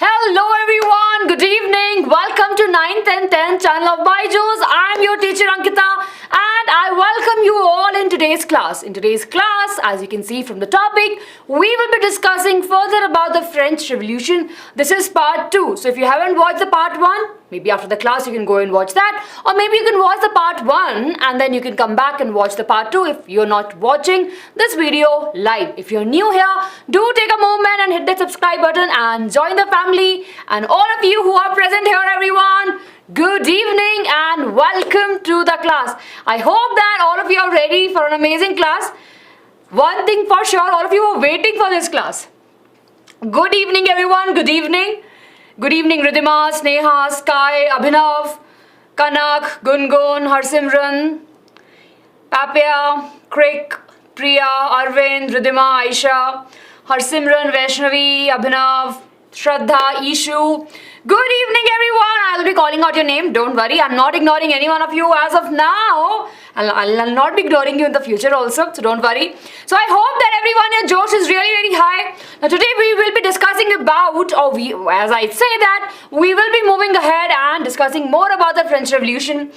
Hello everyone, good evening. Welcome to 9th and 10th channel of Byju's. I am your teacher Ankita and I welcome you all in today's class. In today's class, as you can see from the topic, we will be discussing further about the French Revolution. This is part 2. So if you haven't watched the part 1, maybe after the class you can go and watch that, or maybe you can watch the part 1 and then you can come back and watch the part 2 if you're not watching this video live. If you're new here, do take a moment and hit that subscribe button and join the family. And all of you who are present here, everyone, good evening and welcome to the class. I hope that all of you are ready for an amazing class. One thing for sure, all of you are waiting for this class. Good evening everyone, good evening. Good evening Ridhima, Sneha, Sky, Abhinav, Kanak, Gungun, Harsimran, Papya, Krik, Priya, Arvind, Ridhima, Aisha, Harsimran, Vaishnavi, Abhinav, Shraddha, Ishu. Good evening everyone. I'll be calling out your name. Don't worry. I'm not ignoring any one of you as of now. I'll not be ignoring you in the future also. So don't worry. So I hope that everyone, your Josh is really very high. Now today we will be discussing about, as I say that, we will be moving ahead and discussing more about the French Revolution.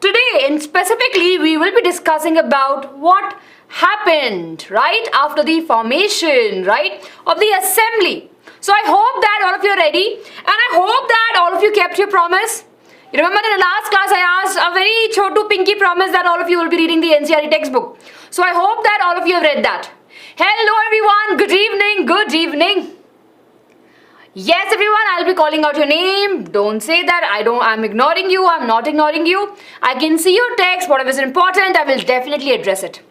Today, and specifically, we will be discussing about what happened, right, after the formation, right, of the assembly. So I hope that all of you are ready and I hope that all of you kept your promise. You remember in the last class I asked a very chotu pinky promise that all of you will be reading the NCERT textbook. So I hope that all of you have read that. Hello everyone, good evening, good evening. Yes everyone, I'll be calling out your name. Don't say that I'm ignoring you, I'm not ignoring you. I can see your text, whatever is important, I will definitely address it.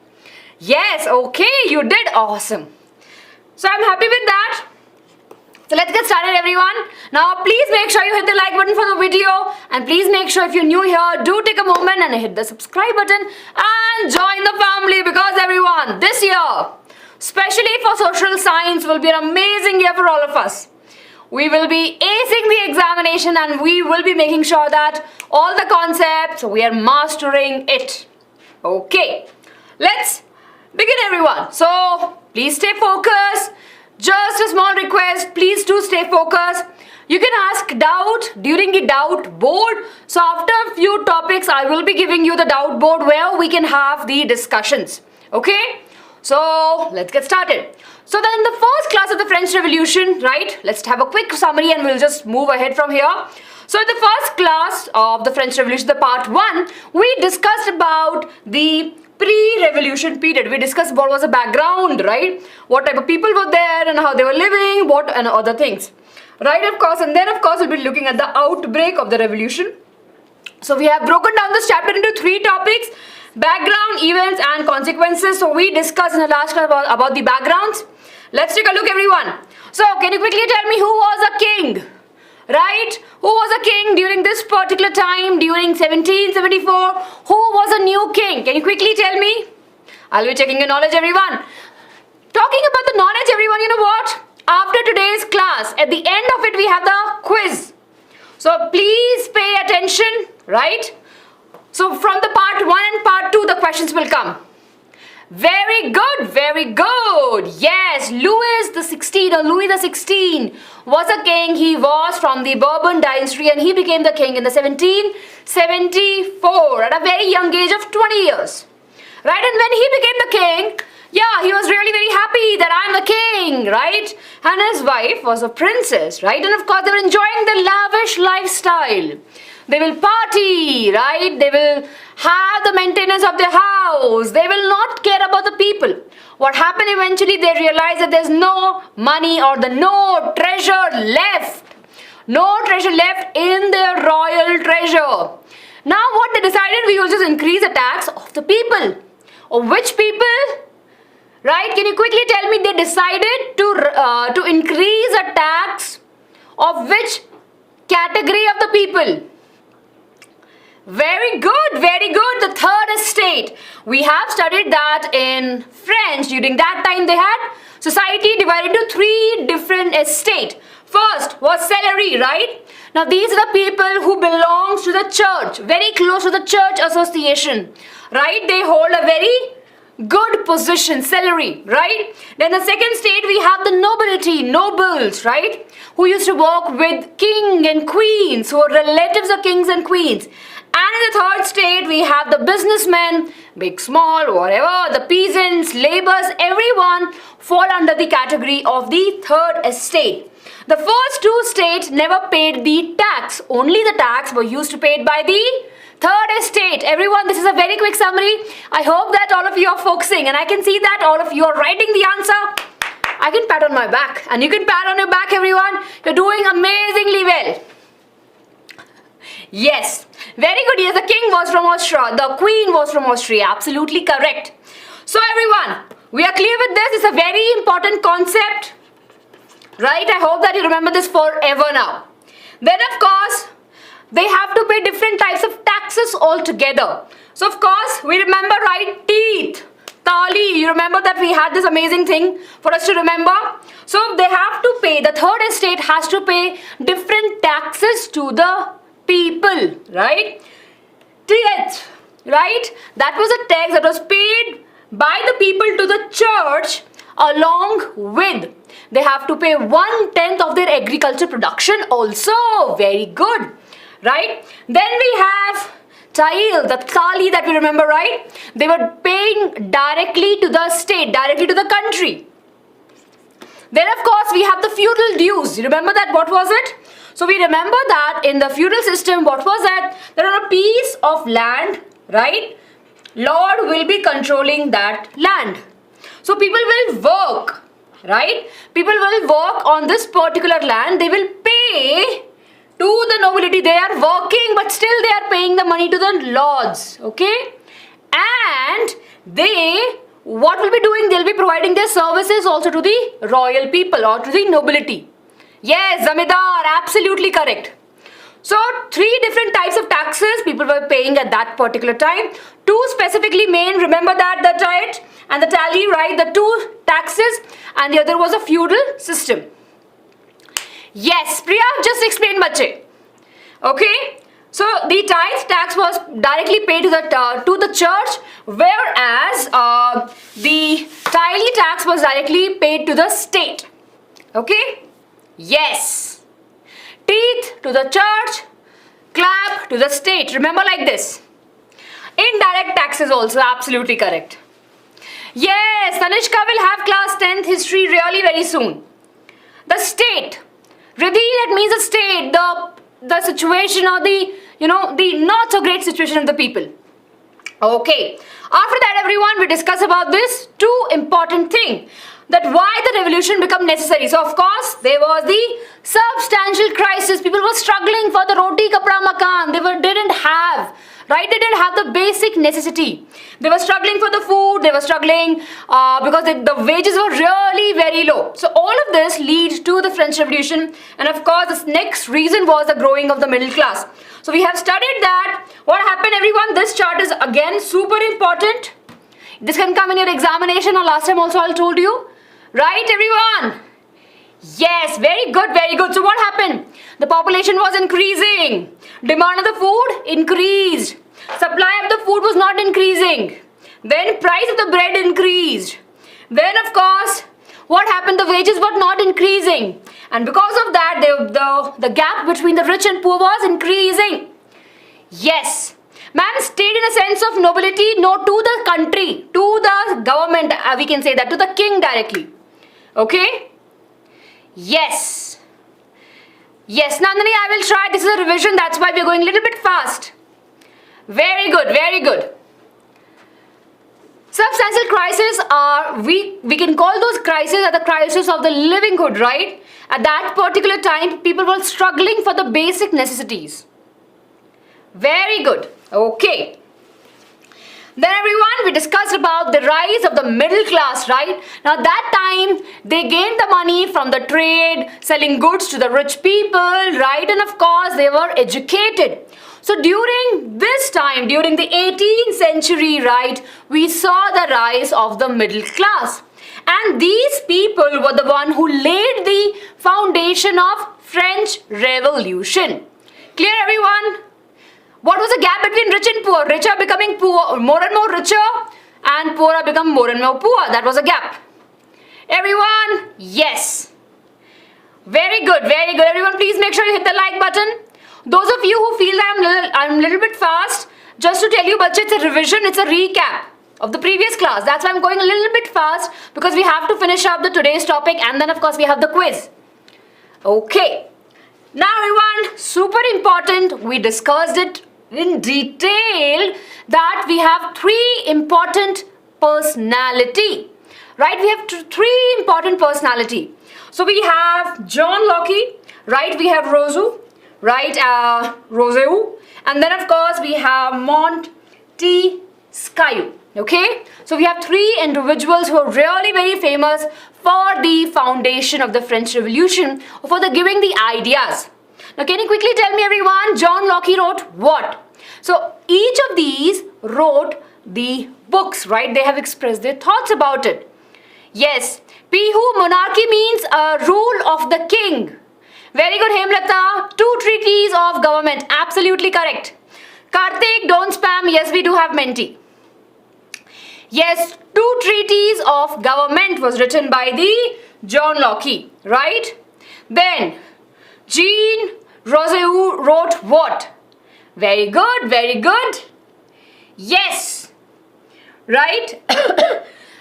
Yes, okay, you did awesome. So I'm happy with that. So let's get started everyone. Now please make sure you hit the like button for the video and please make sure if you're new here, do take a moment and hit the subscribe button and join the family because everyone, this year, especially for social science, will be an amazing year for all of us. We will be acing the examination and we will be making sure that all the concepts, we are mastering it. Okay, let's begin everyone. So please stay focused. Just a small request, please do stay focused. You can ask doubt during the doubt board. So after a few topics, I will be giving you the doubt board where we can have the discussions. Okay? So let's get started. So then in the first class of the French Revolution, right? Let's have a quick summary and we'll just move ahead from here. So in the first class of the French Revolution, the part 1, we discussed about the pre-revolution period. We discussed what was the background, right? What type of people were there and how they were living, what and other things. Right, of course, and then of course we'll be looking at the outbreak of the revolution. So we have broken down this chapter into 3 topics: background, events and consequences. So we discussed in the last class about the backgrounds. Let's take a look everyone. So can you quickly tell me who was a king? Right? Who was a king during this particular time, during 1774? Who was a new king? Can you quickly tell me? I'll be checking your knowledge, everyone. Talking about the knowledge, everyone, you know what? After today's class, at the end of it, we have the quiz. So please pay attention, right? So from the part 1 and part 2, the questions will come. Very good, very good. Yes, Louis the 16th was a king. He was from the Bourbon dynasty and he became the king in the 1774 at a very young age of 20 years. Right, and when he became the king, yeah, he was really very happy that I'm the king, right? And his wife was a princess, right? And of course they were enjoying the lavish lifestyle. They will party, right? They will have the maintenance of their house. They will not care about the people. What happened eventually, they realized that there's no money or no treasure left. No treasure left in their royal treasure. Now what they decided, we will just increase the tax of the people. Of which people? Right? Can you quickly tell me they decided to increase a tax of which category of the people? Very good, very good. The third estate. We have studied that in French. During that time they had society divided into 3 different estates. First was salary, right? Now these are the people who belongs to the church, very close to the church association, right? They hold a very good position, salary, right? Then the second state we have the nobility, nobles, right? Who used to work with king and queens, who are relatives of kings and queens. And in the third state we have the businessmen, big, small, whatever, the peasants, laborers, everyone fall under the category of the third estate. The first two states never paid the tax. Only the tax were used to paid by the third estate. Everyone, this is a very quick summary. I hope that all of you are focusing, and I can see that all of you are writing the answer. I can pat on my back, and you can pat on your back, everyone. You're doing amazingly well. Yes, very good. Yes, the king was from Austria. The queen was from Austria. Absolutely correct. So everyone, we are clear with this. It's a very important concept. Right? I hope that you remember this forever now. Then of course, they have to pay different types of taxes altogether. So of course, we remember, right? Teeth, tali. You remember that we had this amazing thing for us to remember. So they have to pay, the third estate has to pay different taxes to the people, right? Teeth, right? That was a tax that was paid by the people to the church, along with they have to pay 1/10 of their agriculture production also. Very good, right? Then we have tail, the thali that we remember, right? They were paying directly to the state, directly to the country. Then of course we have the feudal dues. You remember that? What was it? So we remember that in the feudal system, what was that? There are a piece of land, right? Lord will be controlling that land. So people will work, right? People will work on this particular land. They will pay to the nobility. They are working, but still they are paying the money to the lords, okay? And they, what will be doing? They'll be providing their services also to the royal people or to the nobility. Yes, Zamindar, absolutely correct. So, three different types of taxes people were paying at that particular time. Two specifically main, remember that, the tithe and the tally, right? The two taxes, and the other was a feudal system. Yes, Priya just explained bache. Okay, so the tithe tax was directly paid to the church, whereas the tally tax was directly paid to the state. Okay, yes, teeth to the church, clap to the state. Remember like this. Indirect taxes also, absolutely correct. Yes, Tanishka will have class 10th history really very soon. The state, Riddhi, that means the state, the situation or the not so great situation of the people. Okay, after that everyone, we discuss about this two important thing, that why the revolution become necessary. So of course there was the substantial crisis. People were struggling for the roti kapra makan. They didn't have, right? They didn't have the basic necessity. They were struggling for the food. They were struggling because the wages were really very low. So all of this leads to the French Revolution, and of course this next reason was the growing of the middle class. So we have studied that. What happened, everyone? This chart is again super important. This can come in your examination, or last time also I told you. Right, everyone? Yes, very good, very good. So what happened? The population was increasing. Demand of the food increased. Supply of the food was not increasing. Then price of the bread increased. Then of course, what happened? The wages were not increasing. And because of that, the gap between the rich and poor was increasing. Yes. Ma'am, stayed in a sense of nobility, no, to the country, to the government, we can say that, to the king directly. Okay? Yes. Yes, Nandini, I will try. This is a revision, that's why we are going a little bit fast. Very good, very good. Substantial crises are, we can call those crises are the crisis of the livelihood, right? At that particular time, people were struggling for the basic necessities. Very good. Okay. Then everyone, we discussed about the rise of the middle class, right? Now that time, they gained the money from the trade, selling goods to the rich people, right? And of course, they were educated. So during this time, during the 18th century, right, we saw the rise of the middle class. And these people were the one who laid the foundation of French Revolution. Clear, everyone? What was the gap between rich and poor? Rich are becoming poor, more and more richer, and poorer become more and more poor. That was a gap. Everyone, yes. Very good, very good. Everyone, please make sure you hit the like button. Those of you who feel that I'm a little bit fast, just to tell you, bache, it's a revision, it's a recap of the previous class. That's why I'm going a little bit fast, because we have to finish up the today's topic, and then of course we have the quiz. Okay. Now everyone, super important, we discussed it in detail that we have three important personality. Right? We have three important personality. So we have John Locke, right? We have Rousseau, right? Rousseau, and then of course we have Montesquieu. Okay, so we have three individuals who are really very famous for the foundation of the French Revolution, for the giving the ideas. Now, can you quickly tell me, everyone, John Locke wrote what? So each of these wrote the books, right? They have expressed their thoughts about it. Yes, Pihu, monarchy means a rule of the king. Very good, Hemlata. 2 treaties of government. Absolutely correct. Karthik, don't spam. Yes, we do have Menti. Yes, 2 treaties of government was written by the John Locke, right? Then, Jean Rousseau wrote what? Very good, very good. Yes, right?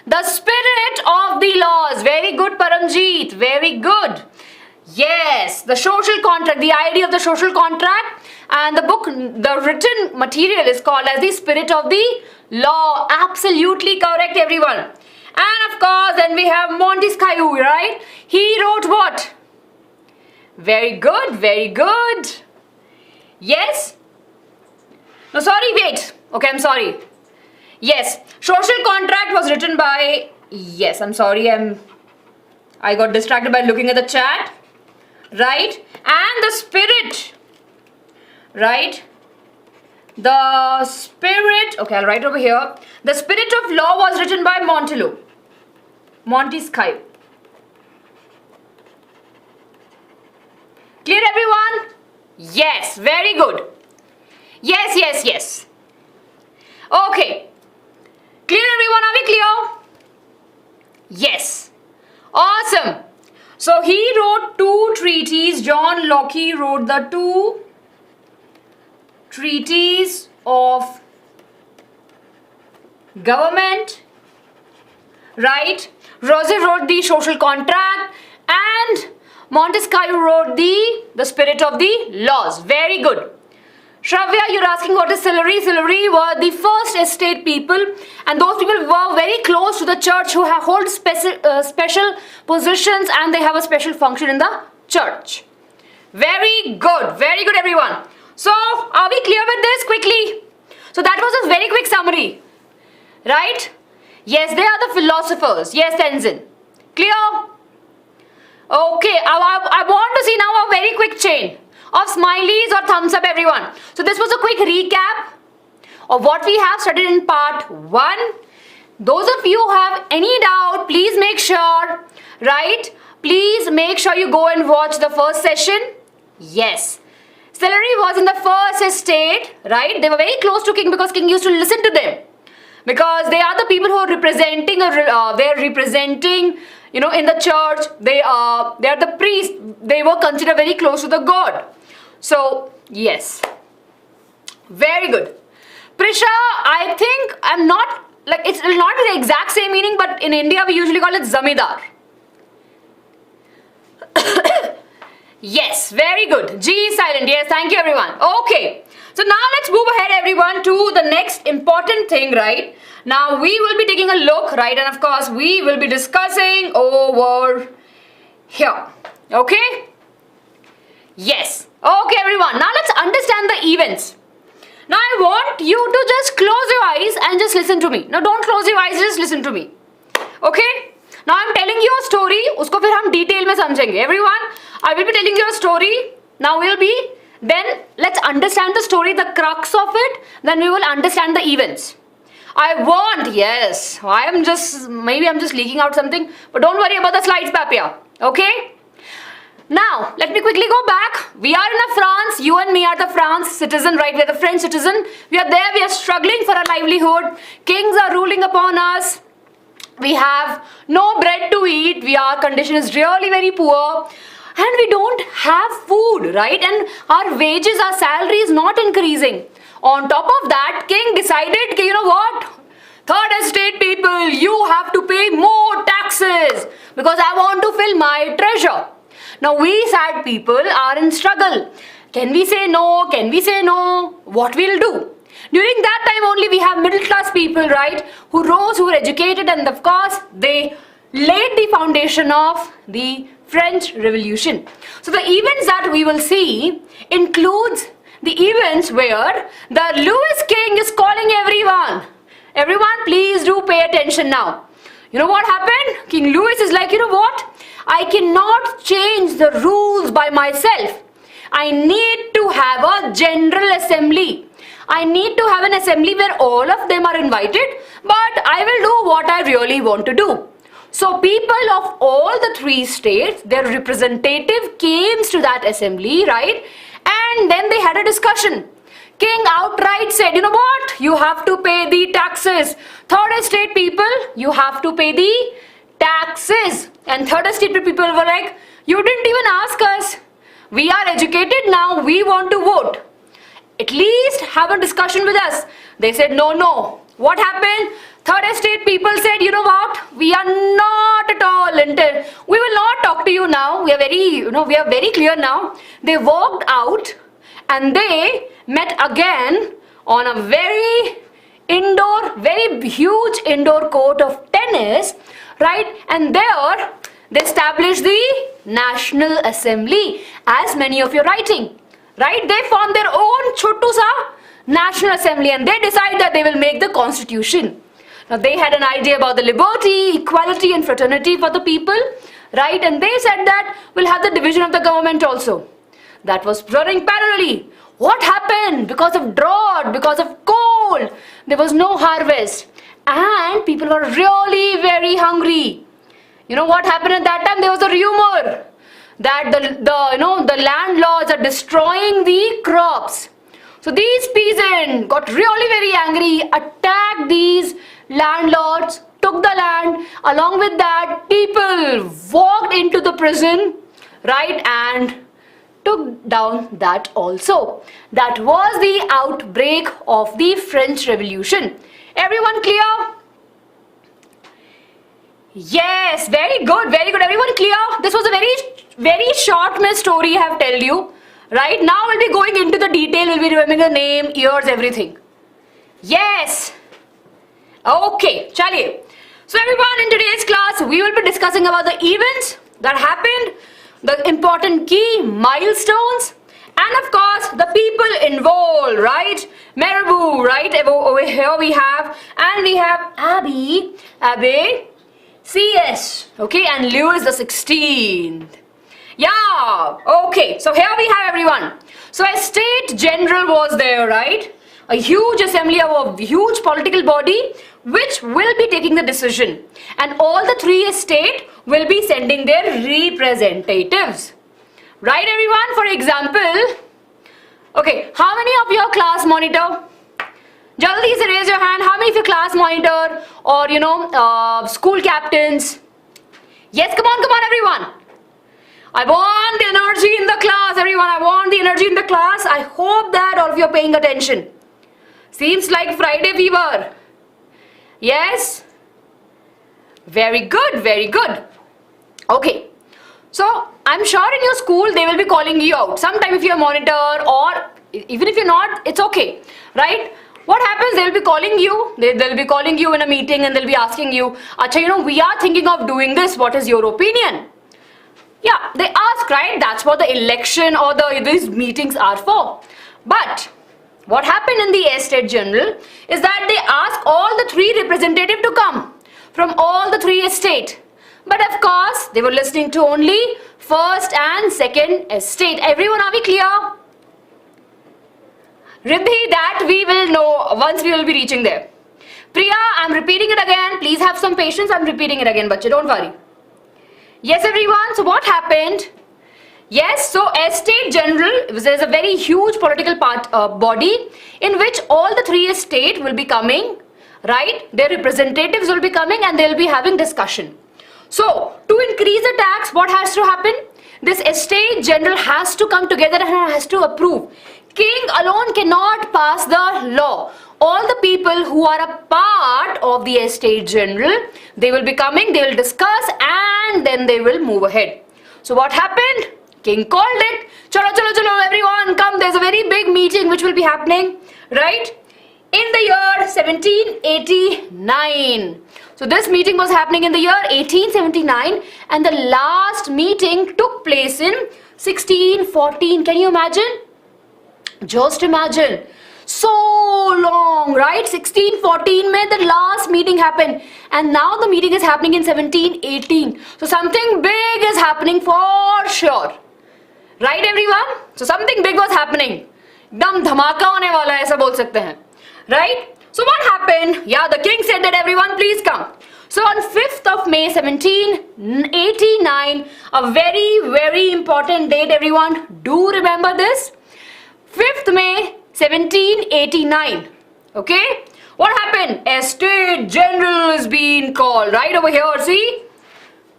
The spirit of the laws. Very good, Paramjeet. Very good. Yes, the social contract, the idea of the social contract, and the book, the written material is called as the spirit of the law. Absolutely correct, everyone. And of course, then we have Montesquieu, right? He wrote what? Very good, very good. Yes? No, sorry, wait. Okay, I'm sorry. Yes, social contract was written by, yes, I'm sorry, I got distracted by looking at the chat, right? And the spirit, right? The spirit, okay, I'll write over here. The spirit of law was written by Montesquieu. Clear, everyone? Yes, very good. Yes, yes, yes. Okay. Clear, everyone? Are we clear? Yes. Awesome. So he wrote 2 treaties. John Locke wrote the 2 treaties of government, right? Rousseau wrote the social contract, and Montesquieu wrote the spirit of the laws. Very good. Shravya, you're asking what is Sillery? Sillery were the first estate people, and those people were very close to the church, who hold special positions, and they have a special function in the church. Very good, everyone. So, are we clear with this quickly? So that was a very quick summary, right? Yes, they are the philosophers. Yes, Tenzin. Clear? Okay, I want to see now a very quick chain of smileys or thumbs up, everyone. So this was a quick recap of what we have studied in part 1. Those of you who have any doubt, please make sure, right? Please make sure you go and watch the first session. Yes. Sillery was in the first estate, right? They were very close to king because king used to listen to them. Because they are the people who are representing, they're representing, you know, in the church. They are the priests. They were considered very close to the god. So, yes. Very good. Prisha, I think I'm not, like, it's not the exact same meaning, but in India we usually call it Zamidar. Yes, very good. G is silent. Yes, thank you, everyone. Okay. So now let's move ahead, everyone, to the next important thing, right? Now we will be taking a look, right? And of course, we will be discussing over here. Okay? Yes. Okay, everyone. Now let's understand the events. Now I want you to just close your eyes and just listen to me. Now don't close your eyes, just listen to me. Okay? Now I'm telling you a story. उसको फिर हम detail में समझेंगे. Everyone, I will be telling you a story. Now then let's understand the story, the crux of it. Then we will understand the events. Yes, maybe I'm just leaking out something. But don't worry about the slides, Papia. Okay? Now, let me quickly go back. We are in a France. You and me are the France citizen, right? We are the French citizen. We are there. We are struggling for a livelihood. Kings are ruling upon us. We have no bread to eat. Our condition is really very poor. And we don't have food, right? And our wages, our salary is not increasing. On top of that, king decided, you know what? Third estate people, you have to pay more taxes because I want to fill my treasure. Now we sad people are in struggle. Can we say no? Can we say no? What we'll do? During that time only we have middle class people, right? Who rose, who were educated, and of course they laid the foundation of the French Revolution. So the events that we will see includes the events where the Louis King is calling everyone. Everyone, please do pay attention now. You know what happened? King Louis is like, you know what? I cannot change the rules by myself. I need to have a general assembly. I need to have an assembly where all of them are invited, but I will do what I really want to do. So people of all the three states, their representative came to that assembly, right? And then they had a discussion. King outright said, you know what? You have to pay the taxes. Third estate people, you have to pay the taxes. And third estate people were like, you didn't even ask us. We are educated now. We want to vote. At least have a discussion with us. They said, no. What happened? Third estate people said, you know what? We are not at all into. We will not talk to you now. We are very clear now. They walked out and they met again on a very huge indoor court of tennis, right? And there they established the National Assembly, as many of you are writing, right? They formed their own chotu sa National Assembly and they decided that they will make the constitution. Now they had an idea about the liberty, equality and fraternity for the people, right? And they said that we'll have the division of the government also. That was running parallelly. What happened? Because of drought, because of cold, there was no harvest and people were really very hungry. You know what happened at that time? There was a rumor that the landlords are destroying the crops. So these peasants got really very angry, attacked these landlords, took the land. Along with that, people walked into the prison, right, and took down that also. That was the outbreak of the French Revolution. Everyone clear? Yes, very good. Everyone clear? This was a very short story I have told you. Right, now we'll be going into the detail, we'll be remembering the name, years, everything. Yes. Okay, chaliye. So everyone, in today's class, we will be discussing about the events that happened, the important key milestones, and of course, the people involved, right? Mirabeau, right? Over here we have Abbe, CS, okay, and Louis the 16th. Yeah, okay, so here we have everyone. So a state general was there, right? A huge assembly of a huge political body which will be taking the decision. And all the three estates will be sending their representatives. Right everyone? For example, okay, how many of your class monitor? Jaldi se raise your hand. How many of your class monitor or school captains? Yes, come on everyone. I want the energy in the class, everyone. I want the energy in the class. I hope that all of you are paying attention. Seems like Friday fever. Yes? Very good. Okay. So, I'm sure in your school they will be calling you out. Sometime if you're a monitor or even if you're not, it's okay. Right? What happens? They'll be calling you. They'll be calling you in a meeting and they'll be asking you, Acha, we are thinking of doing this. What is your opinion? Yeah, they ask, right? That's what the election or these meetings are for. But what happened in the estate general is that they ask all the three representatives to come from all the three estates. But of course, they were listening to only first and second estate. Everyone, are we clear? Riddhi, that we will know once we will be reaching there. Priya, I'm repeating it again. Please have some patience. I'm repeating it again, bache. Don't worry. Yes, everyone. So what happened? Yes, so estate general is a very huge political body in which all the three estate will be coming, right? Their representatives will be coming and they will be having discussion. So to increase the tax, what has to happen? This estate general has to come together and has to approve. King alone cannot pass the law. All the people who are a part of the estate general, they will be coming, they will discuss and then they will move ahead. So what happened? King called it. Chalo, chalo, chalo, everyone come. There's a very big meeting which will be happening, right? In the year 1789. So this meeting was happening in the year 1879 and the last meeting took place in 1614. Can you imagine? Just imagine. So long, right? 1614 mein the last meeting happened and now the meeting is happening in 1718. So something big is happening for sure. Right everyone? So something big was happening. एकदम धमाका होने वाला है ऐसा बोल सकते हैं. Right? So what happened? Yeah, the king said that everyone please come. So on 5th of May 1789, a very important date everyone. Do remember this? 5th May 1789. Okay? What happened? Estate General is being called. Right over here, see?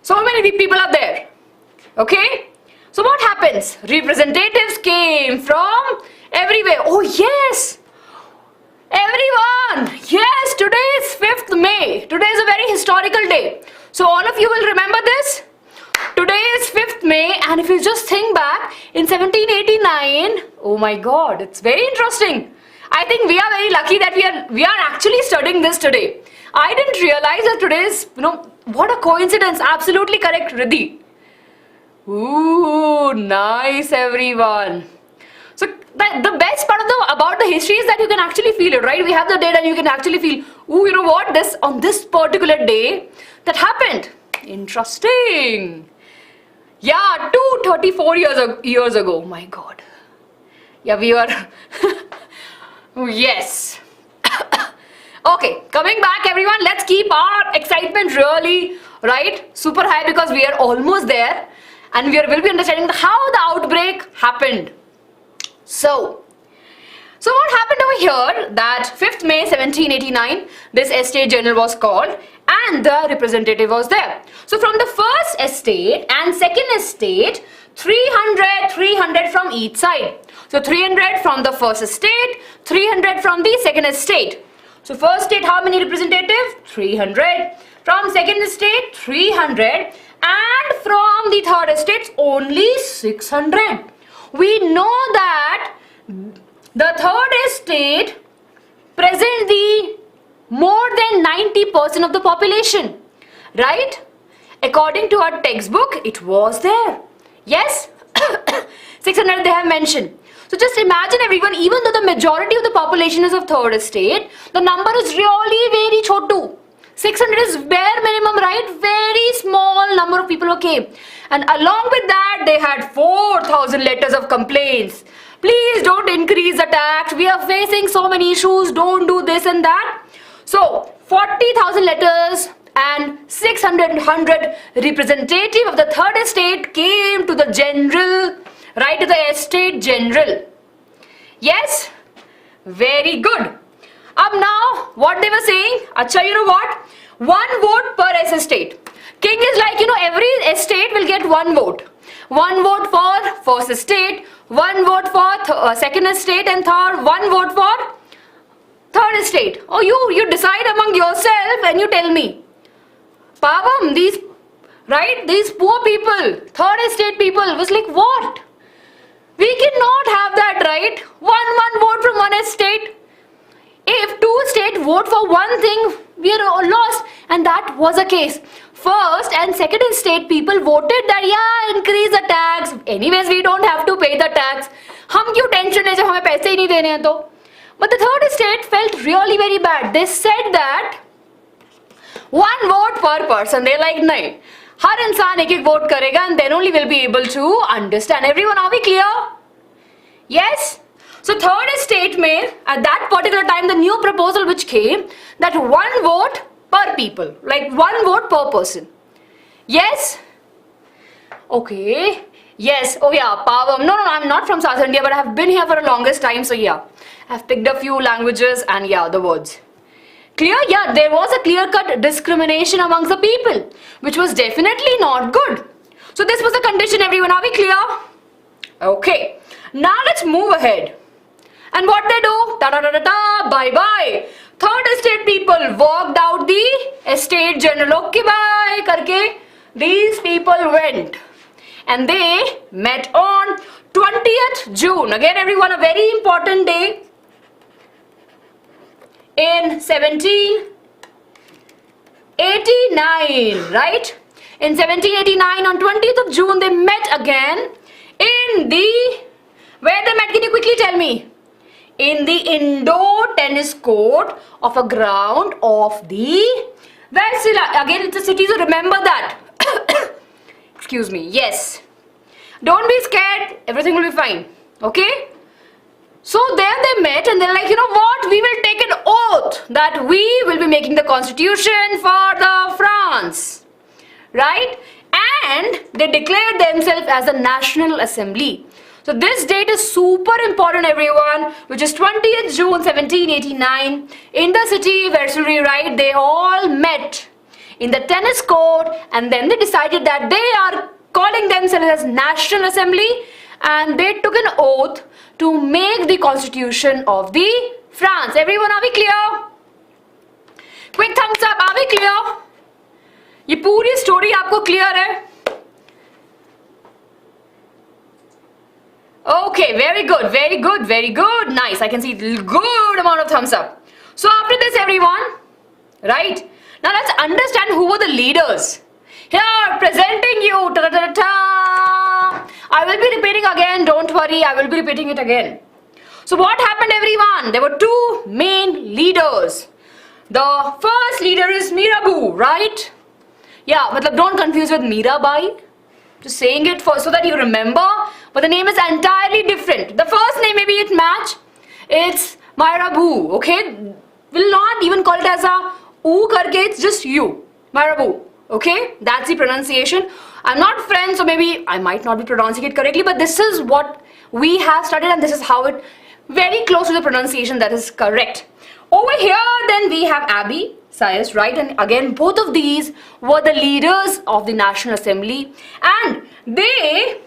So many people are there. Okay? So what happens? Representatives came from everywhere. Oh yes! Everyone! Yes, today is 5th May. Today is a very historical day. So all of you will remember this. Today is 5th May and if you just think back in 1789, oh my god, it's very interesting. I think we are very lucky that we are actually studying this today. I didn't realize that today is, what a coincidence. Absolutely correct, Riddhi. Ooh, nice everyone. So the best part about the history is that you can actually feel it, right? We have the date and you can actually feel, ooh, you know what, on this particular day that happened. Interesting. Yeah, 234 years ago. My god. Yeah, we were yes. Okay, coming back everyone, let's keep our excitement really, right, super high because we are almost there and we will be understanding how the outbreak happened. So what happened over here that 5th May 1789, this estate general was called and the representative was there. So from the first estate and second estate, 300 from each side. So 300 from the first estate, 300 from the second estate. So first estate, how many representatives? 300. From second estate, 300. And from the third estate, only 600. We know that the third estate present the more than 90% of the population, right? According to our textbook, it was there. Yes, 600 they have mentioned. So just imagine everyone, even though the majority of the population is of third estate, the number is really very chotu. 600 is bare minimum, right? Very small number of people who came. And along with that, they had 4,000 letters of complaints. Please don't increase the tax. We are facing so many issues. Don't do this and that. So 40,000 letters and 600 representative of the third estate came to the general, right, to the estate general. Yes? Very good. Up now, what they were saying, acha, you know what? 1 vote per estate. King is like, every estate will get 1 vote. 1 vote for first estate, 1 vote for second estate and third, 1 vote for third estate. Oh, you decide among yourself and you tell me. Pavam, these poor people, third estate people was like, what? We cannot have that, right? One vote from one estate. If 2 states vote for one thing, we are all lost. And that was the case. First and second estate people voted that, yeah, increase the tax. Anyways, we don't have to pay the tax. हम क्यों tension है जब हमें पैसे ही नहीं देने हैं तो? But the third estate felt really very bad. They said that 1 vote per person. They're like, नहीं, हर इंसान एक vote करेगा and then only we'll be able to understand. Everyone, are we clear? Yes? So third estate में, at that particular time, the new proposal which came, that 1 vote per people, like 1 vote per person. Yes? Okay. Yes, oh yeah, power. No, I'm not from South India, but I have been here for the longest time, so yeah. I've picked a few languages and yeah, the words. Clear? Yeah, there was a clear-cut discrimination amongst the people, which was definitely not good. So this was the condition, everyone. Are we clear? Okay. Now let's move ahead. And what they do? Ta-da-da-da-da, bye-bye. Third estate people walked out the estate general. Okay, bye. Karke. These people went. And they met on 20th June. Again, everyone, a very important day. In 1789, right? In 1789, on 20th of June, they met again in the... Where they met? Can you quickly tell me? In the indoor tennis court of a ground of the Versailles. Again, it's a city, so remember that. Excuse me. Yes. Don't be scared. Everything will be fine. Okay? So there they met and they're like, you know what? We will take an oath that we will be making the constitution for the France. Right? And they declared themselves as the National Assembly. So this date is super important, everyone, which is 20th June 1789 in the city Versailles, right? They all met in the tennis court and then they decided that they are calling themselves as National Assembly and they took an oath to make the constitution of the France. Everyone, are we clear? Quick thumbs up, are we clear? ये पूरी story आपको clear है? Okay, very good, very good, very good. Nice. I can see good amount of thumbs up. So after this, everyone, right? Now let's understand who were the leaders. Here, presenting you. Ta-da-da-da. I will be repeating again. Don't worry, I will be repeating it again. So what happened, everyone? There were two main leaders. The first leader is Mirabeau, right? Yeah, but don't confuse with Mirabai. Just saying it so that you remember, but the name is entirely different. The first name, maybe it match. It's Mirabeau, okay? Will not even call it as a U karke, it's just you. Mirabeau, okay? That's the pronunciation. I'm not French, so maybe I might not be pronouncing it correctly, but this is what we have studied and this is how it, very close to the pronunciation that is correct. Over here, then we have Abby Sieyès, right? And again, both of these were the leaders of the National Assembly and they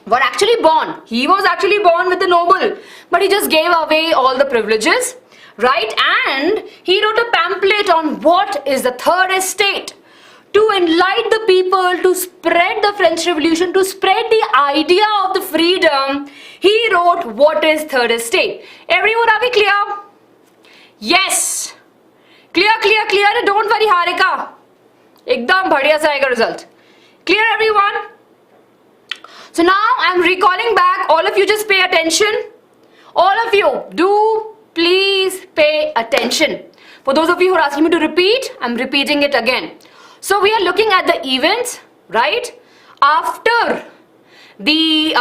were actually born. He was actually born with the noble, but he just gave away all the privileges, right? And he wrote a pamphlet on what is the third estate to enlighten the people, to spread the French Revolution, to spread the idea of the freedom. He wrote what is third estate. Everyone, are we clear? Yes. Clear, clear, clear. Don't worry, Harika. Ekdam badhiya sa aayega result. Clear, everyone? So now I'm recalling back. All of you just pay attention. All of you, do please pay attention. For those of you who are asking me to repeat, I'm repeating it again. So we are looking at the events, right? After the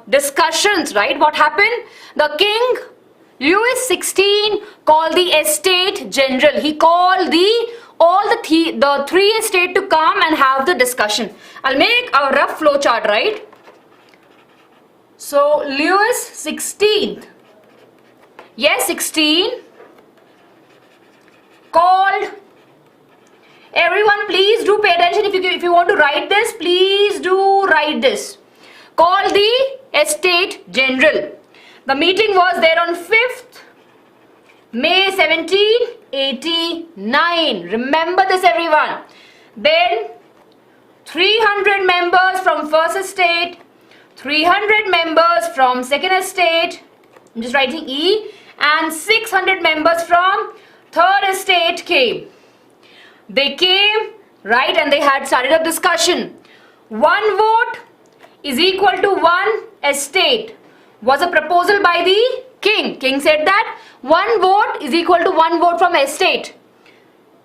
discussions, right? What happened? The king Louis XVI called the estate general. He called the three estate to come and have the discussion. I'll make a rough flow chart, right? So Louis XVI, yes, 16 called. Everyone, please do pay attention. If you want to write this, please do write this. Called the estate general. The meeting was there on 5th May 1789. Remember this, everyone. Then 300 members from first estate, 300 members from second estate, I'm just writing E, and 600 members from third estate came. They came, right, and they had started a discussion. One vote is equal to one estate was a proposal by the king. King said that one vote is equal to one vote from estate.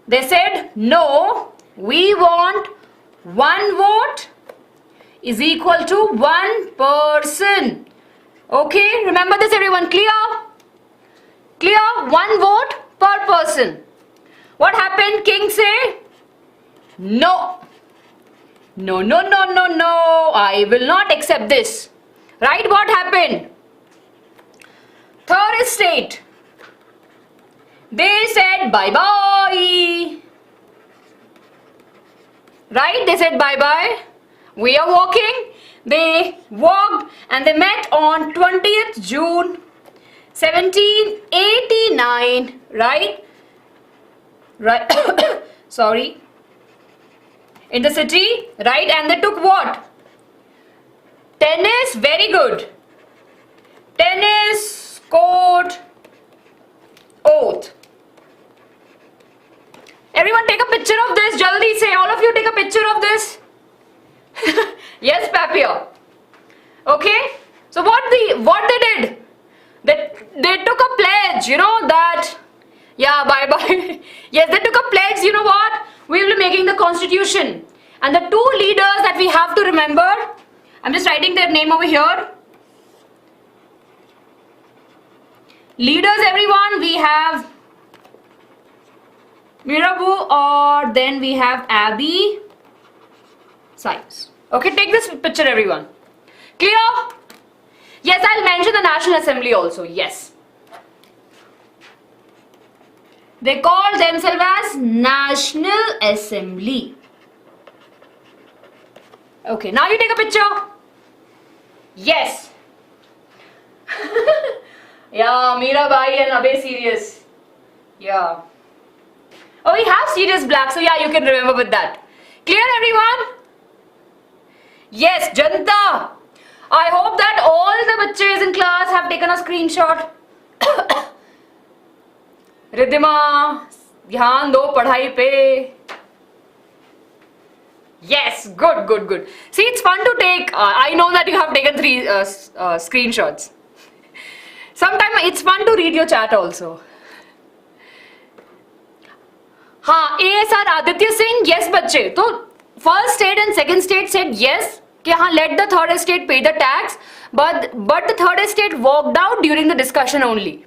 They said, no, we want one vote is equal to one person. Okay, remember this, everyone. Clear? Clear? One vote per person. What happened? King said, no. No, no, no, no, no. I will not accept this. Right? What happened? Third estate. They said bye-bye. Right? They said bye-bye. We are walking. They walked and they met on 20th June 1789. Right? Right. Sorry. In the city. Right? And they took what? Tennis. Very good. Tennis court oath. Everyone take a picture of this. Jaldi say, all of you take a picture of this. Yes, Papier. Okay. So what they did? They took a pledge. You know that. Yeah, bye bye. Yes, they took a pledge. You know what? We will be making the constitution. And the two leaders that we have to remember. I'm just writing their name over here. Leaders, everyone. We have Mirabeau, or then we have Abby Sykes. Okay, take this picture, everyone. Clear? Yes, I'll mention the National Assembly also. Yes. They call themselves as National Assembly. Okay, now you take a picture. Yes. Yeah, Mirabai and Abe serious. Yeah. Oh, we have Sirius Black, so yeah, you can remember with that. Clear, everyone? Yes, Janta. I hope that all the bachches in class have taken a screenshot. Riddhima, ध्यान दो पढ़ाई पे. Yes, good, good, good. See, it's fun to take. I know that you have taken 3 screenshots. Sometimes it's fun to read your chat also. हाँ, ASR Aditya Singh, yes बच्चे. तो first state and second state said yes कि हाँ, let the third estate pay the tax, but the third estate walked out during the discussion only.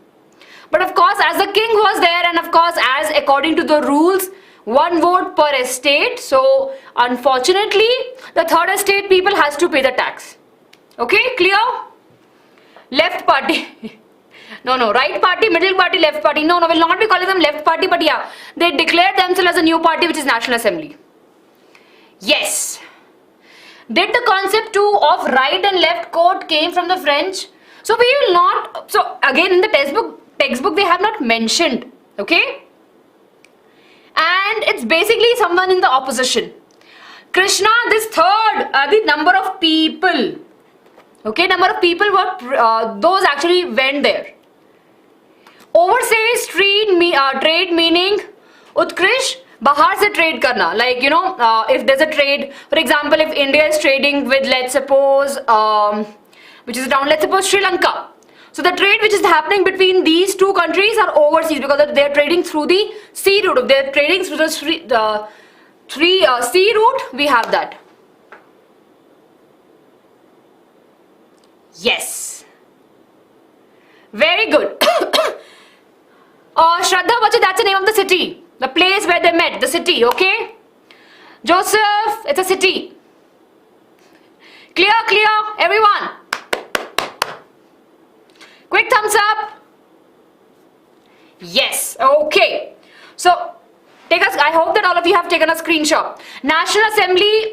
But of course, as the king was there, and of course, as according to the rules, 1 vote per estate. So unfortunately, the third estate people has to pay the tax. Okay, clear? Left party. No, right party, middle party, left party. No, we'll not be calling them left party, but yeah, they declared themselves as a new party, which is National Assembly. Yes. Did the concept too of right and left court came from the French? So we will not, so again in the textbook they have not mentioned, okay? And it's basically someone in the opposition. Krishna, this third, the number of people, okay, number of people were, those actually went there. Overseas trade meaning Utkrish, bahar se trade karna. Like, you know, if there's a trade, for example, if India is trading with, let's suppose, which is around, let's suppose Sri Lanka. So the trade which is happening between these two countries are overseas because they're trading through the sea route. If they're trading through the sea route, we have that. Yes. Very good. Shraddha Bacha, that's the name of the city. The place where they met, the city, okay? Joseph, it's a city. Clear, everyone. Quick thumbs up. Yes, okay. So, I hope that all of you have taken a screenshot. National Assembly,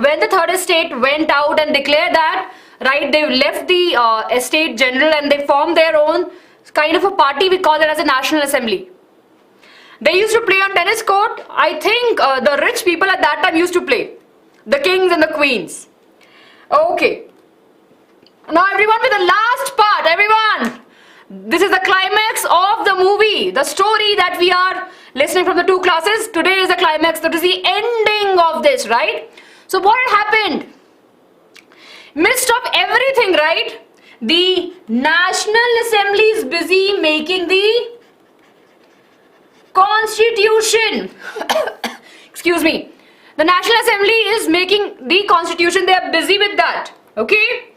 when the third estate went out and declared that, right, they left the estate general and they formed their own kind of a party. We call it as a National Assembly. They used to play on tennis court. I think the rich people at that time used to play. The kings and the queens. Okay. Now everyone, with the last part, everyone. This is the climax of the movie. The story that we are listening from the 2 classes. Today is the climax. That is the ending of this, right? So what had happened? Midst of everything, right? The National Assembly is busy making the Constitution. Excuse me. The National Assembly is making the Constitution. They are busy with that. Okay.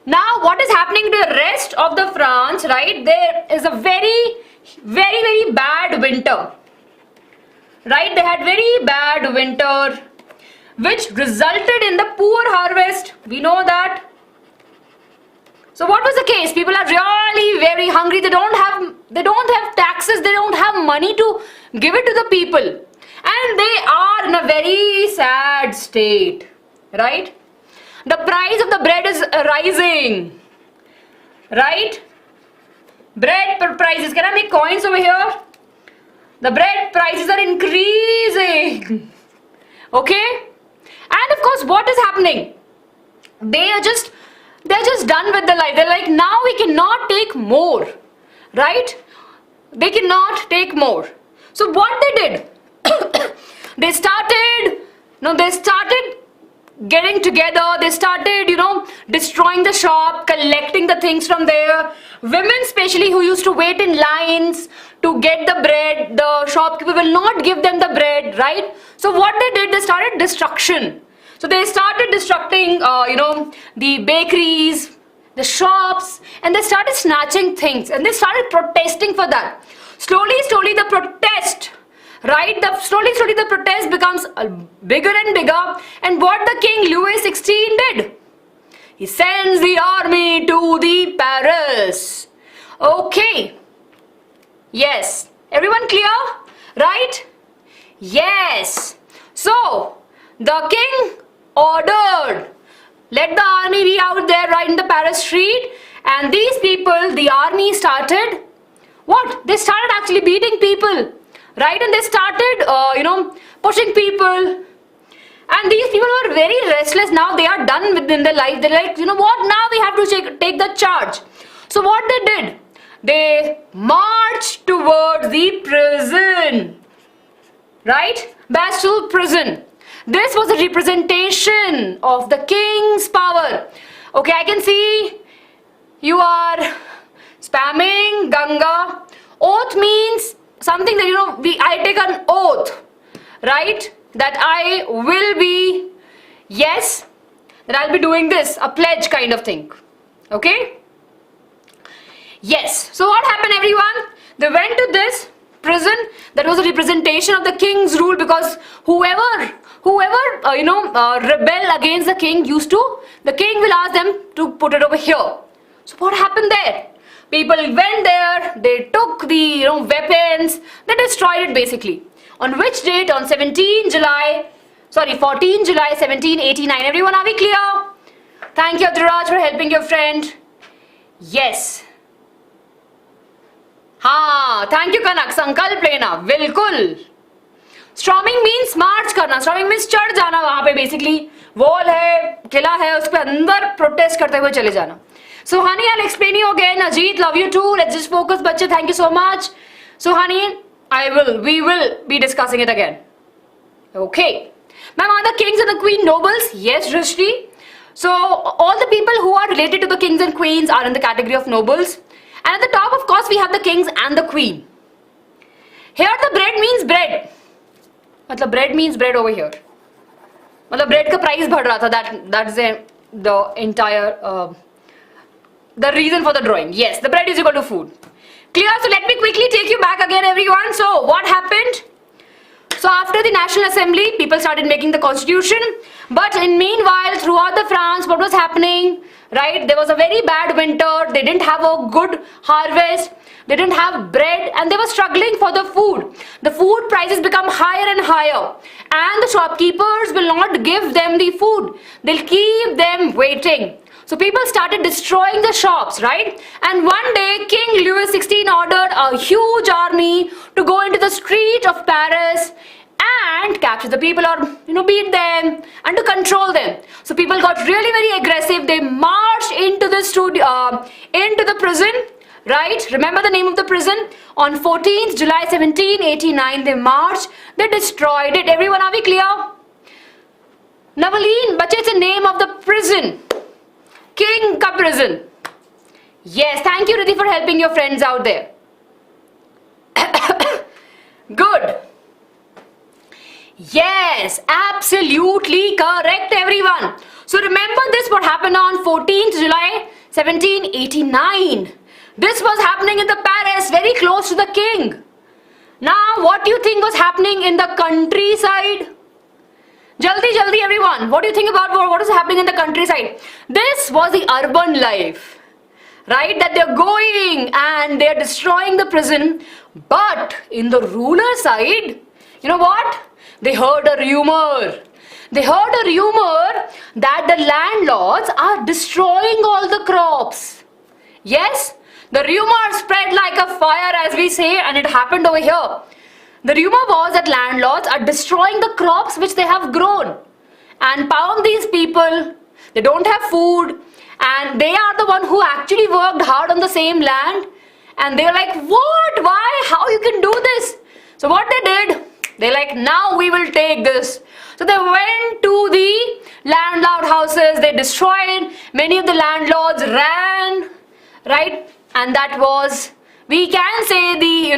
Now what is happening to the rest of the France, right? There is a very bad winter. Right? They had very bad winter. which resulted in the poor harvest. We know that. So what was the case? People are really very hungry. They don't have taxes. They don't have money to give it to the people. And they are in a very sad state. Right? The price of the bread is rising. Right? Bread prices. Can I make coins over here? The bread prices are increasing. Okay? And of course, what is happening? They're just done with the life. They're like, now we cannot take more. Right? They cannot take more. So what they did? They started getting together. They started, destroying the shop, collecting the things from there. Women especially, who used to wait in lines to get the bread, the shopkeeper will not give them the bread, right? So what they did, they started destruction. So they started destructing, the bakeries, the shops, and they started snatching things, and they started protesting for that. Slowly, the protest, right? Slowly, the protest becomes bigger and bigger. And what the King Louis XVI did? He sends the army to the Paris. Okay. Yes. Everyone clear? Right? Yes. So, the king ordered, let the army be out there right in the Paris street. And these people, the army started, what? They started actually beating people. Right? And they started, pushing people. And these people were very restless. Now they are done within their life. They're like, you know what? Now we have to take the charge. So what they did? They marched towards the prison. Right? Bastille prison. This was a representation of the king's power. Okay, I can see you are spamming Ganga. Oath means something that, I take an oath. Right? That I will be, yes, that I'll be doing this, a pledge kind of thing. Okay? Yes. So what happened, everyone? They went to this prison. That was a representation of the king's rule, because whoever rebel against the king the king will ask them to put it over here. So what happened there? People went there, they took the weapons, they destroyed it basically. On which date? On 14 July 1789. Everyone, are we clear? Thank you, Abdurraj, for helping your friend. Yes. Thank you, Kanak. Sankalp lena. Bilkul. Storming means march करना. Storming means चढ़ जाना वहाँ पे basically. Wall है, किला है, उस पे अंदर protest करते हुए चले जाना. So, honey, I'll explain you again. Ajit, love you too. Let's just focus, bachche. Thank you so much. So, honey, we will be discussing it again. Okay. Ma'am, are the kings and the queen nobles? Yes, Drishti. So, all the people who are related to the kings and queens are in the category of nobles. And at the top, of course, we have the kings and the queen. Here, the bread means bread. Matlab, bread means bread over here. Matlab, bread ka price बढ़ रहा था. That's the entire, the reason for the drawing. Yes, the bread is equal to food. Clear? So let me quickly take you back again, everyone. So what happened? So after the National Assembly, people started making the constitution. But in meanwhile, throughout the France, what was happening? Right? There was a very bad winter. They didn't have a good harvest. They didn't have bread, and they were struggling for the food. The food prices become higher and higher. And the shopkeepers will not give them the food. They'll keep them waiting. So people started destroying the shops, right? And one day, King Louis XVI ordered a huge army to go into the street of Paris and capture the people, or beat them and to control them. So people got really very aggressive. They marched into the prison, right? Remember the name of the prison? On 14th July 1789, they marched. They destroyed it. Everyone, are we clear? Navaleen, bache, it's the name of the prison. King ka prison. Yes, thank you, Riddhi, for helping your friends out there. Good. Yes, absolutely correct, everyone. So remember this, what happened on 14th July 1789. This was happening in the Paris, very close to the king. Now, what do you think was happening in the countryside? Jaldi, jaldi, everyone, what do you think about what is happening in the countryside? This was the urban life, right? That they're going and they're destroying the prison. But in the rural side, you know what? They heard a rumor. They heard a rumor that the landlords are destroying all the crops. Yes, the rumor spread like a fire, as we say, and it happened over here. The rumor was that landlords are destroying the crops which they have grown. And pound these people, they don't have food, and they are the one who actually worked hard on the same land. And they're like, what? Why? How you can do this? So what they did, they're like, now we will take this. So they went to the landlord houses, they destroyed, many of the landlords ran, right? And that was, we can say, the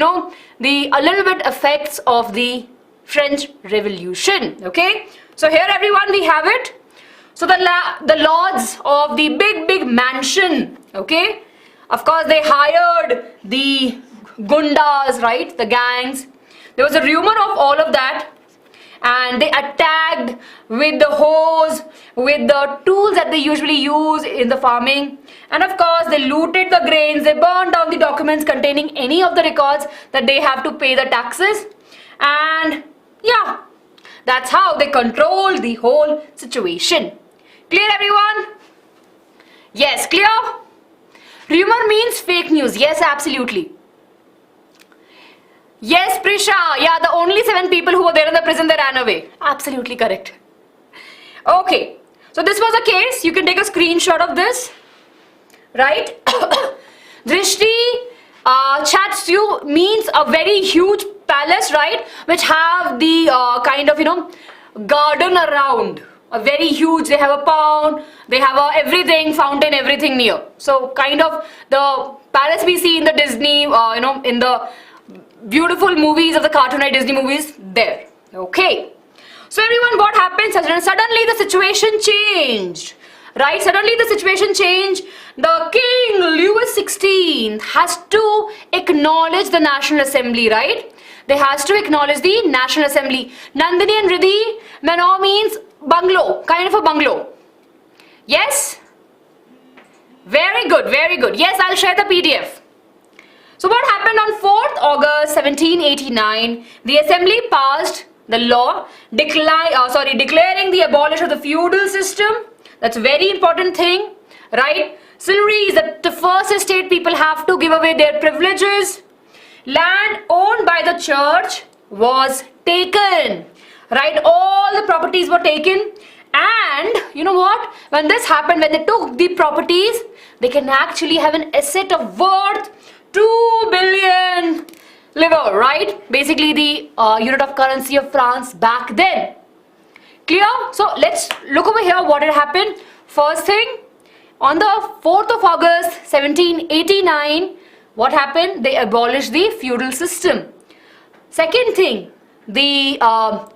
a little bit effects of the French Revolution. Okay, so here everyone we have it. So the lords of the big mansion, okay, of course they hired the gundas, right, the gangs. There was a rumor of all of that, and they attacked with the hose, with the tools that they usually use in the farming. And of course they looted the grains, they burned down the documents containing any of the records that they have to pay the taxes. And yeah, that's how they controlled the whole situation. Clear everyone? Yes, clear? Rumor means fake news. Yes, absolutely. Yes, Prisha. Yeah, the only 7 people who were there in the prison, they ran away. Absolutely correct. Okay, so this was a case. You can take a screenshot of this. Right? Drishti Chatsu means a very huge palace, right? Which have the kind of, garden around. A very huge, they have a pond, they have everything, fountain, everything near. So kind of the palace we see in the Disney, in the beautiful movies of the cartoon Disney movies, there. Okay. So everyone, what happened? Suddenly the situation changed. Right? Suddenly the situation changed. The King Louis XVI has to acknowledge the National Assembly, right? They has to acknowledge the National Assembly. Nandini and Riddhi, Mano means bungalow, kind of a bungalow. Yes? Very good, very good. Yes, I'll share the PDF. So what happened on 4th August 1789? The Assembly passed the law declaring the abolition of the feudal system. That's a very important thing, right? Silveries, that the first estate people have to give away their privileges. Land owned by the church was taken, right? All the properties were taken. And you know what? When this happened, when they took the properties, they can actually have an asset of worth 2 billion livres, right? Basically the unit of currency of France back then. Clear? So let's look over here what had happened. First thing, on the 4th of August 1789, what happened? They abolished the feudal system. Second thing, the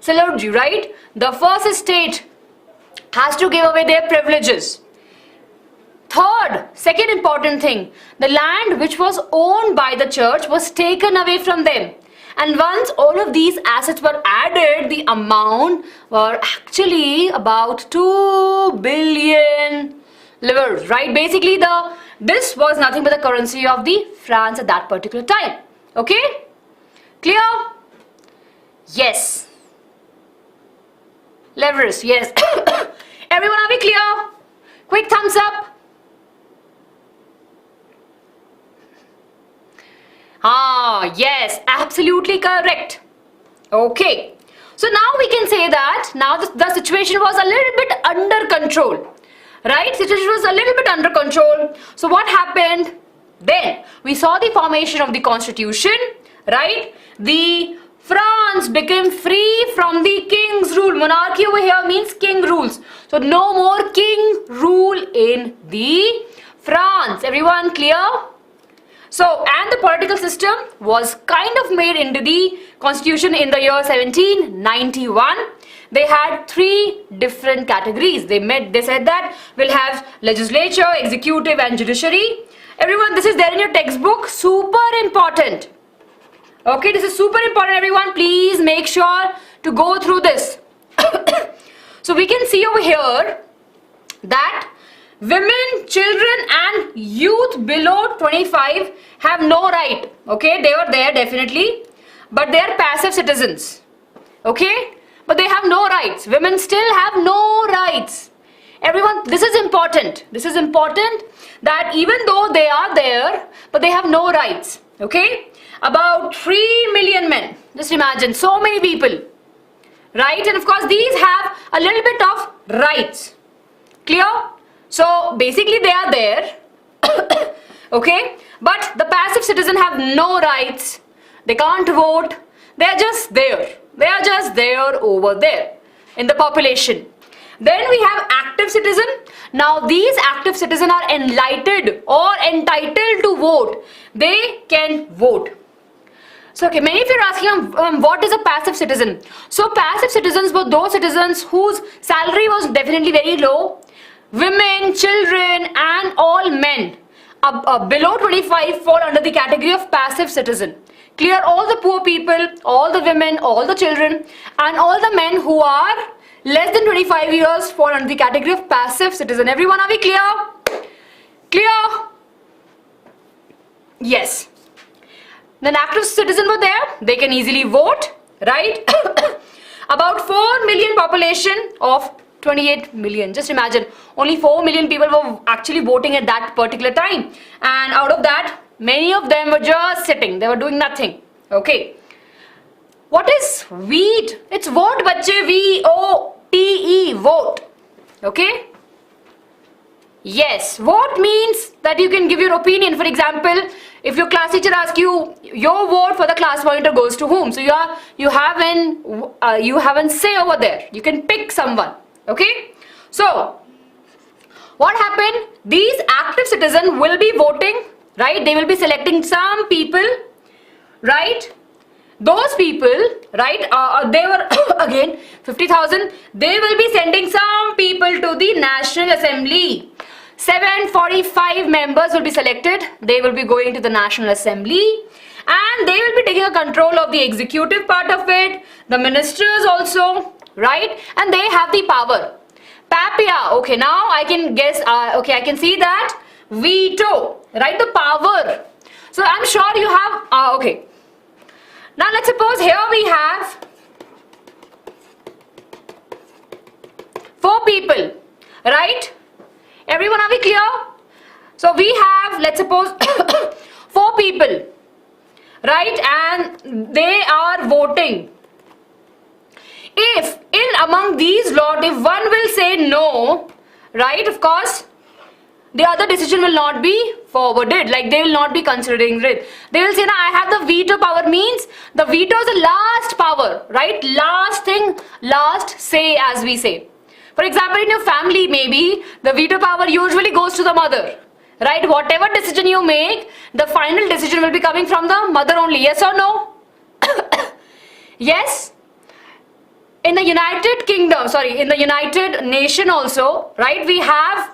Silurgy, right? The first estate has to give away their privileges. Third, second important thing, the land which was owned by the church was taken away from them. And once all of these assets were added, the amount were actually about 2 billion livres, right? Basically, this was nothing but the currency of the France at that particular time. Okay? Clear? Yes. Livres, yes. Everyone, are we clear? Quick thumbs up. Yes, absolutely correct. Okay, so now we can say that now the situation was a little bit under control, right? Situation was a little bit under control. So what happened? Then we saw the formation of the constitution, right? The France became free from the king's rule. Monarchy over here means king rules. So no more king rule in the France. Everyone clear? So, and the political system was kind of made into the constitution in the year 1791. They had 3 different categories. They said that we'll have legislature, executive and judiciary. Everyone, this is there in your textbook. Super important. Okay, this is super important, everyone. Please make sure to go through this. So we can see over here that women, children and youth below 25 have no right. Okay, they were there definitely, but they are passive citizens. Okay, but they have no rights. Women still have no rights. Everyone, this is important. This is important that even though they are there, but they have no rights. Okay, about 3 million men. Just imagine, so many people. Right, and of course these have a little bit of rights. Clear? So basically they are there. Okay, but the passive citizen have no rights. They can't vote. They are just there. They are just there over there in the population. Then we have active citizen. Now these active citizens are enlightened or entitled to vote. They can vote. So okay, many of you are asking what is a passive citizen? So passive citizens were those citizens whose salary was definitely very low. Women, children and all men below 25 fall under the category of passive citizen. Clear? All the poor people, all the women, all the children and all the men who are less than 25 years fall under the category of passive citizen. Everyone, are we clear? Clear? Yes. Then active citizen were there. They can easily vote, right? About 4 million population of 28 million. Just imagine, only 4 million people were actually voting at that particular time. And out of that, many of them were just sitting. They were doing nothing. Okay. What is wheat? It's vote, bache. V-O-T-E, vote. Okay. Yes, vote means that you can give your opinion. For example, if your class teacher asks you, your vote for the class monitor goes to whom? So you have an say over there. You can pick someone. Okay. So what happened? These active citizens will be voting, right? They will be selecting some people, right? Those people, right? They were again 50,000. They will be sending some people to the National Assembly. 745 members will be selected. They will be going to the National Assembly and they will be taking a control of the executive part of it, the ministers also, right? And they have the power. Papia, okay, now I can guess, okay, I can see that. Veto, right? The power. So I'm sure you have, okay. Now let's suppose here we have 4 people, right? Everyone, are we clear? So we have, let's suppose 4 people, right? And they are voting. If in among these lot, if one will say no, right, of course, the other decision will not be forwarded, like they will not be considering it. They will say, no, I have the veto power, means the veto is the last power, right? Last thing, last say, as we say. For example, in your family, maybe the veto power usually goes to the mother, right? Whatever decision you make, the final decision will be coming from the mother only. Yes or no? Yes. In the United Kingdom, sorry, in the United Nation also, right? We have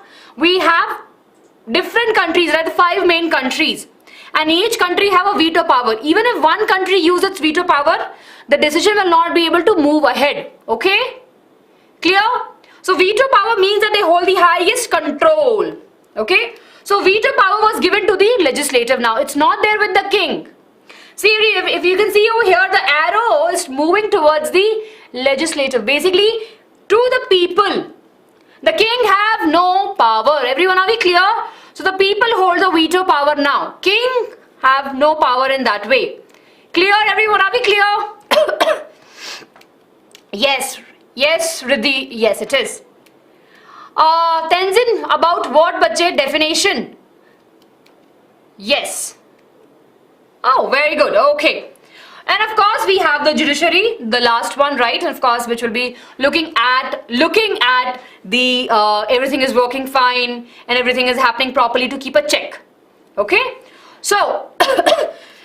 different countries, right? 5 main countries, and each country have a veto power. Even if one country uses its veto power, the decision will not be able to move ahead. Okay? Clear? So veto power means that they hold the highest control. Okay? So veto power was given to the legislative now. It's not there with the king. See, if you can see over here, the arrow is moving towards the legislative. Basically, to the people. The king have no power. Everyone, are we clear? So the people hold the veto power now. King have no power in that way. Clear, everyone? Are we clear? Yes. Yes, Riddhi. Yes, it is. Tenzin, about what budget definition? Yes. Oh, very good. Okay. And of course, we have the judiciary, the last one, right? And of course, which will be looking at the everything is working fine and everything is happening properly to keep a check. Okay. So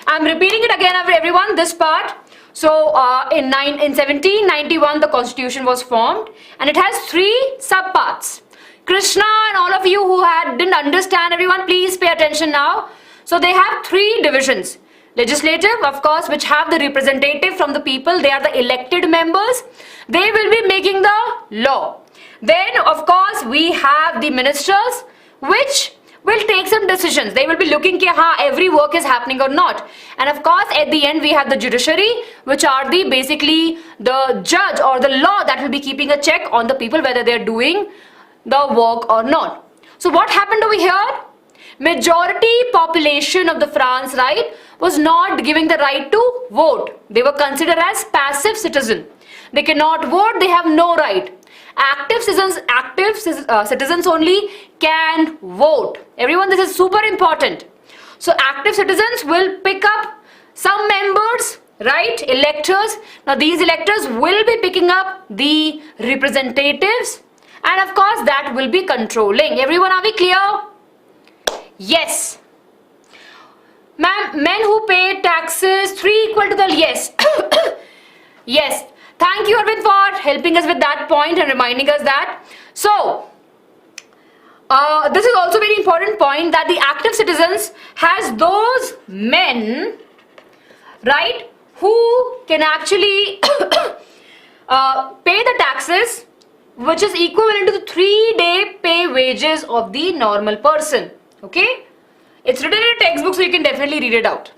I'm repeating it again, everyone. This part. So in 1791, the Constitution was formed, and it has 3 subparts. Krishna and all of you who didn't understand, everyone, please pay attention now. So they have 3 divisions. Legislative, of course, which have the representative from the people. They are the elected members. They will be making the law. Then of course we have the ministers, which will take some decisions. They will be looking कि हाँ every work is happening or not. And of course at the end we have the judiciary, which are the basically the judge or the law that will be keeping a check on the people whether they are doing the work or not. So what happened over here? Majority population of the France, right, was not giving the right to vote. They were considered as passive citizen. They cannot vote, they have no right. Active citizens only can vote. Everyone, this is super important. So active citizens will pick up some members, right, electors. Now these electors will be picking up the representatives, and of course that will be controlling. Everyone, are we clear? Yes. Ma'am, men who pay taxes, 3 equal to the yes. Yes. Thank you, Arvind, for helping us with that point and reminding us that. So, this is also a very important point, that the active citizens has those men, right, who can actually pay the taxes, which is equivalent to the 3-day pay wages of the normal person. Okay? It's written in a textbook, so you can definitely read it out.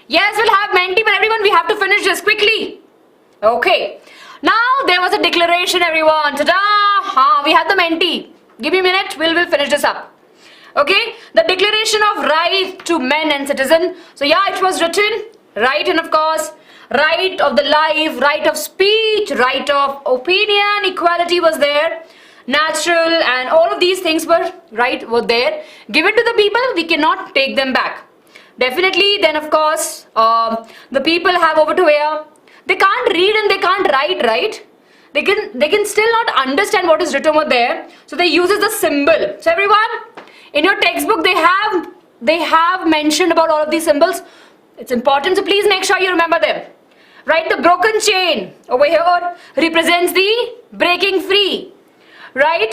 Yes, we'll have Menti, but everyone, we have to finish this quickly. Okay. Now, there was a declaration, everyone. Ta-da! We have the Menti. Give me a minute, we'll finish this up. Okay? The Declaration of Right to Men and Citizen. So, yeah, it was written. Right, and of course, right of the life, right of speech, right of opinion, equality was there. Natural, and all of these things were there. Given to the people, we cannot take them back. Definitely, then of course, the people have over to where they can't read and they can't write, right? They can still not understand what is written over there. So they uses the symbol. So everyone, in your textbook, they have mentioned about all of these symbols. It's important, so please make sure you remember them. Right, the broken chain over here represents the breaking free. Right?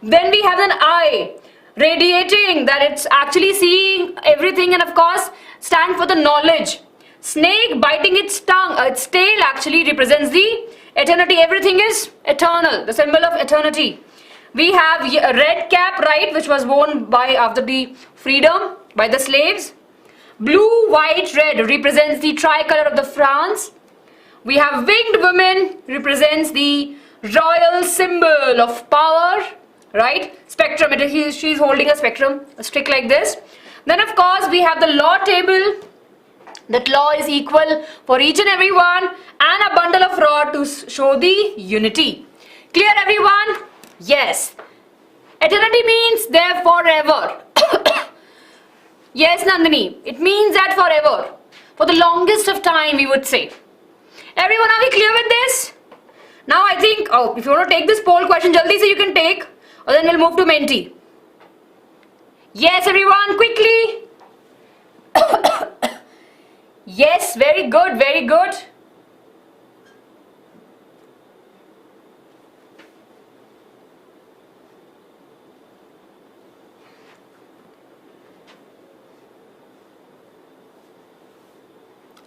Then we have an eye radiating, that it's actually seeing everything, and of course stand for the knowledge. Snake biting its tongue, its tail actually represents the eternity. Everything is eternal, the symbol of eternity. We have a red cap, right, which was worn after the freedom by the slaves. Blue, white, red represents the tricolor of the France. We have winged women, represents the royal symbol of power, right? Spectrum, she's holding a spectrum, a stick like this. Then of course we have the law table, that law is equal for each and every one, and a bundle of rod to show the unity. Clear, everyone? Yes. Eternity means there forever. Yes, Nandini, it means that forever, for the longest of time, we would say. Everyone, are we clear with this? Now I think, if you want to take this poll question, jaldi se you can take, or then we'll move to Menti. Yes, everyone, quickly. Yes, very good, very good.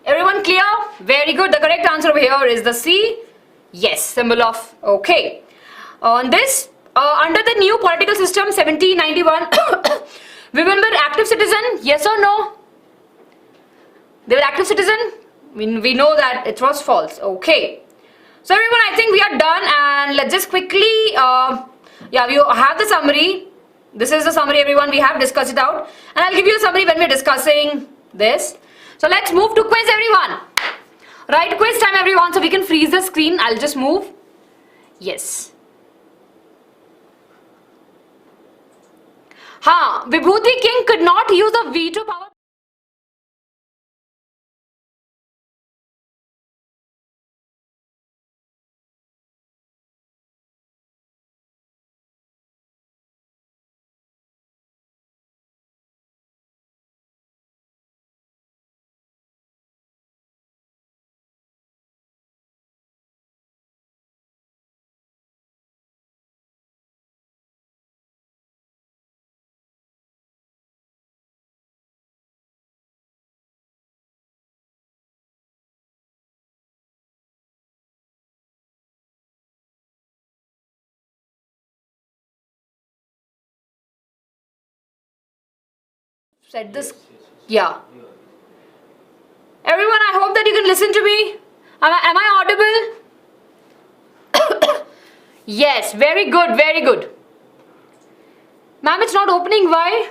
Everyone clear? Very good. The correct answer over here is the C. Yes, symbol of okay. On this, under the new political system 1791, women were active citizen, yes or no? They were active citizen? We know that it was false. Okay. So everyone, I think we are done, and let's just quickly, yeah, we have the summary. This is the summary, everyone. We have discussed it out, and I'll give you a summary when we're discussing this. So let's move to quiz, everyone. Right, quiz time, everyone. So we can freeze the screen. I'll just move. Yes. Vibhuti King could not use the veto power. said this. Yes. Yeah. You are. Everyone, I hope that you can listen to me. Am I audible? Yes, very good, very good. Ma'am, it's not opening. Why?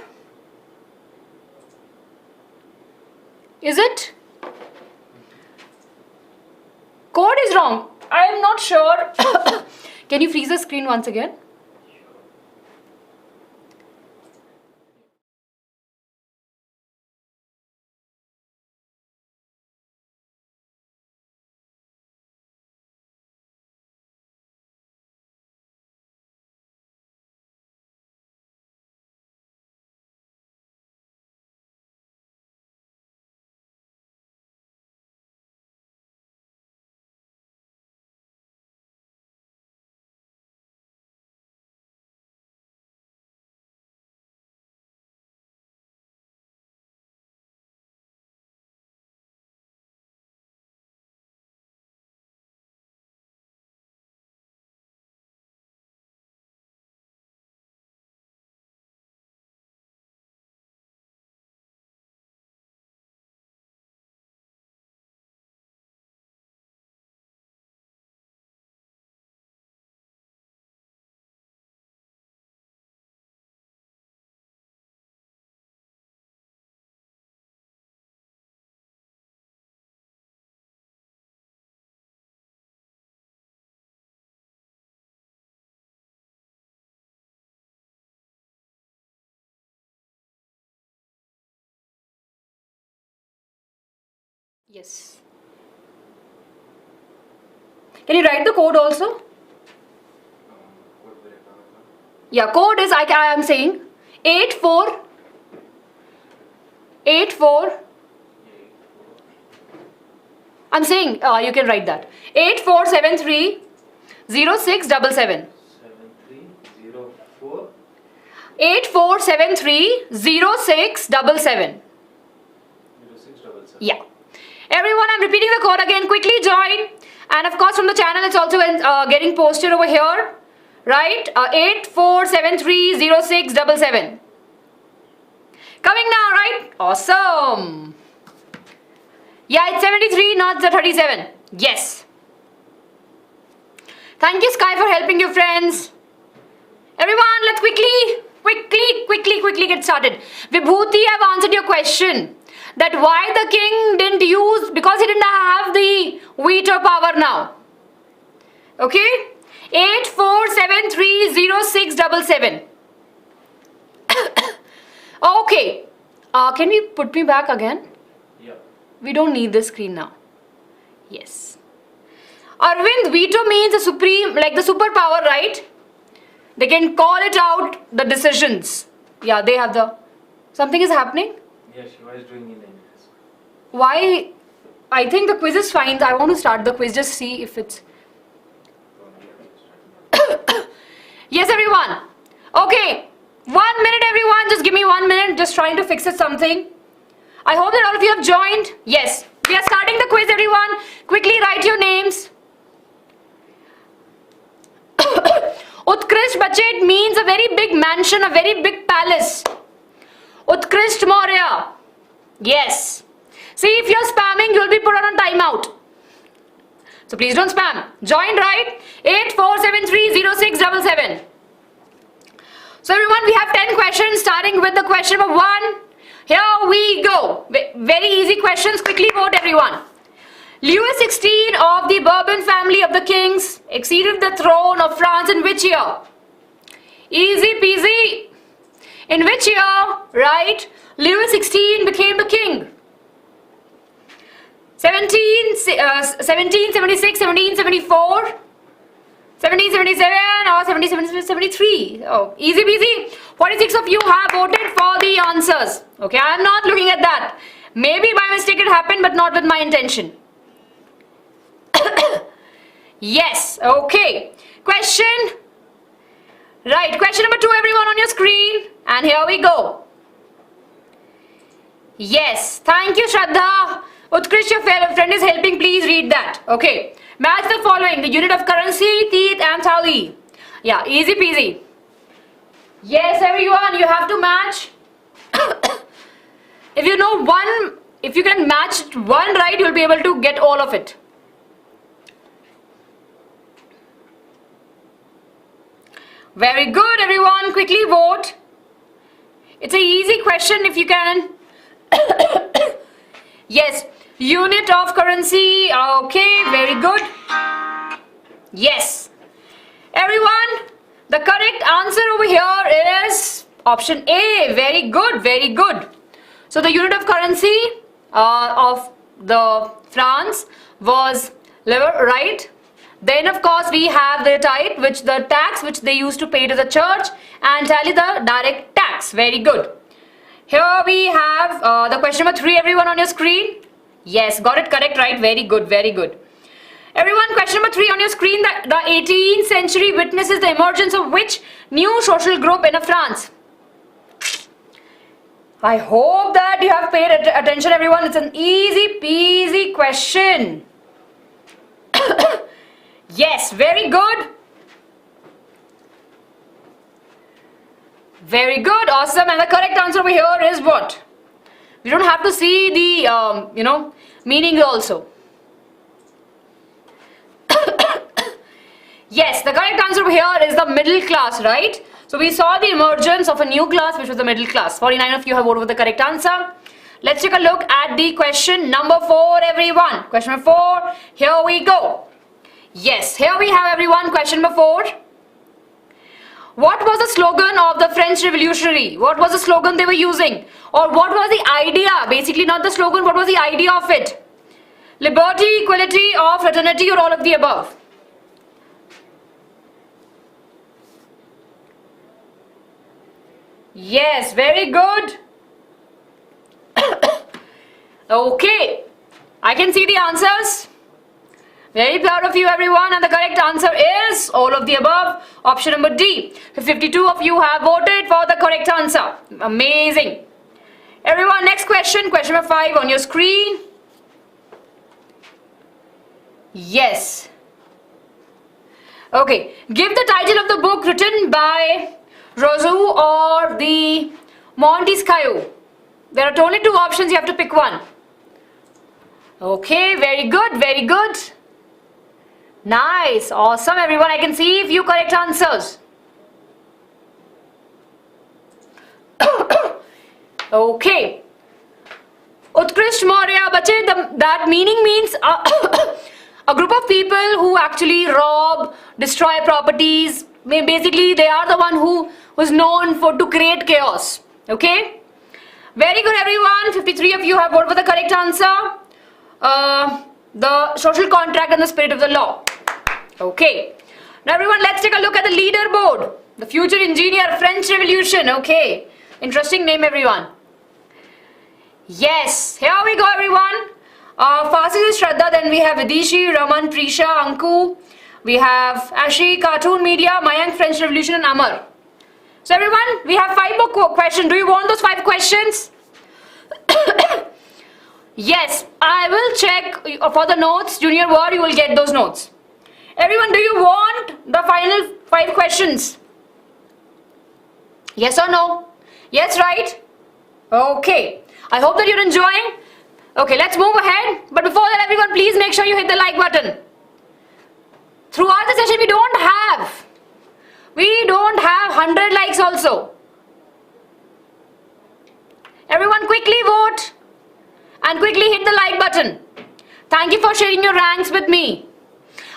Is it? Code is wrong. I am not sure. Can you freeze the screen once again? Yes. Can you write the code also? Code breaker. Yeah, code is I am saying 84. I'm saying you can write that 8473 0677. 7304. 8473 0677. 0677. Yeah. Everyone, I'm repeating the code again. Quickly join. And of course, from the channel, it's also getting posted over here. Right? 8473 0677. Coming now, right? Awesome. Yeah, it's 73, not the 37. Yes. Thank you, Sky, for helping you, friends. Everyone, let's quickly get started. Vibhuti, I've answered your question. That why the king didn't use, because he didn't have the veto power now. Okay? 8473 0677. Okay. Can we put me back again? Yeah. We don't need this screen now. Yes. Arvind, veto means the supreme, like the superpower, right? They can call it out, the decisions. Yeah, they have the... Something is happening? Yeah, Shiva is doing in English. Why? I think the quiz is fine. I want to start the quiz, just see if it's... Yes, everyone. Okay. 1 minute, everyone. Just give me 1 minute. Just trying to fix it something. I hope that all of you have joined. Yes. We are starting the quiz, everyone. Quickly write your names. Utkrisht Bachet means a very big mansion, a very big palace. Utkrisht Maurya. Yes. See, if you're spamming, you'll be put on a timeout. So please don't spam. Join, right? 8473 0677. So everyone, we have 10 questions, starting with the question number 1. Here we go. Very easy questions. Quickly vote, everyone. Louis XVI of the Bourbon family of the kings acceded the throne of France in which year? Easy peasy. In which year, right, Louis XVI became the king? 1776, 1774, 1777 or 1773? Oh, easy peasy. 46 of you have voted for the answers. Okay, I am not looking at that. Maybe by mistake it happened, but not with my intention. Yes, okay. Question. Right, question number 2, everyone on your screen. And here we go. Yes, thank you, Shraddha. Utkrish, your friend is helping. Please read that. Okay. Match the following. The unit of currency, teeth and thali. Yeah, easy peasy. Yes, everyone, you have to match. if you know one, if you can match one right, you'll be able to get all of it. Very good, everyone. Quickly vote. It's an easy question if you can. Yes, unit of currency. Okay, very good. Yes. Everyone, the correct answer over here is option A. Very good, very good. So the unit of currency of the France was livre, right? Then of course we have the type, which the tax which they used to pay to the church, and tally the direct tax. Very good. Here we have the question number 3, everyone on your screen. Yes, got it correct, right? Very good, very good. Everyone, question number 3 on your screen. The 18th century witnesses the emergence of which new social group in France? I hope that you have paid attention, everyone. It's an easy peasy question. Yes, very good. Very good, awesome. And the correct answer over here is what? We don't have to see the, meaning also. Yes, the correct answer over here is the middle class, right? So we saw the emergence of a new class, which was the middle class. 49 of you have voted for the correct answer. Let's take a look at the question number 4, everyone. Question number 4, here we go. Yes, here we have, everyone, question number 4. What was the slogan of the French Revolutionary? What was the slogan they were using? Or what was the idea? Basically not the slogan, what was the idea of it? Liberty, equality, or fraternity, or all of the above? Yes, very good. Okay, I can see the answers. Very proud of you, everyone, and the correct answer is all of the above. Option number D. 52 of you have voted for the correct answer. Amazing. Everyone, next question. Question number 5 on your screen. Yes. Okay. Give the title of the book written by Rousseau or the Montesquieu. There are only 2 options. You have to pick one. Okay. Very good. Very good. Nice, awesome, everyone. I can see a few correct answers. Okay. Utkrisht Maurya Bache, that meaning means a group of people who actually rob, destroy properties. Basically, they are the one who was known to create chaos. Okay. Very good, everyone. 53 of you have voted for the correct answer. The social contract and the spirit of the law. Okay. Now everyone, let's take a look at the leaderboard. The future engineer, French Revolution. Okay. Interesting name, everyone. Yes. Here we go, everyone. Fastest is Shraddha. Then we have Vidishi, Raman, Prisha, Anku. We have Ashi, Cartoon Media, Mayank, French Revolution, and Amar. So everyone, we have 5 more questions. Do you want those 5 questions? Yes, I will check for the notes. Junior Ward, you will get those notes. Everyone, do you want the final 5 questions? Yes or no? Yes, right? Okay. I hope that you're enjoying. Okay, let's move ahead. But before that, everyone, please make sure you hit the like button. Throughout the session, we don't have 100 likes also. Everyone, quickly vote. And quickly hit the like button. Thank you for sharing your ranks with me.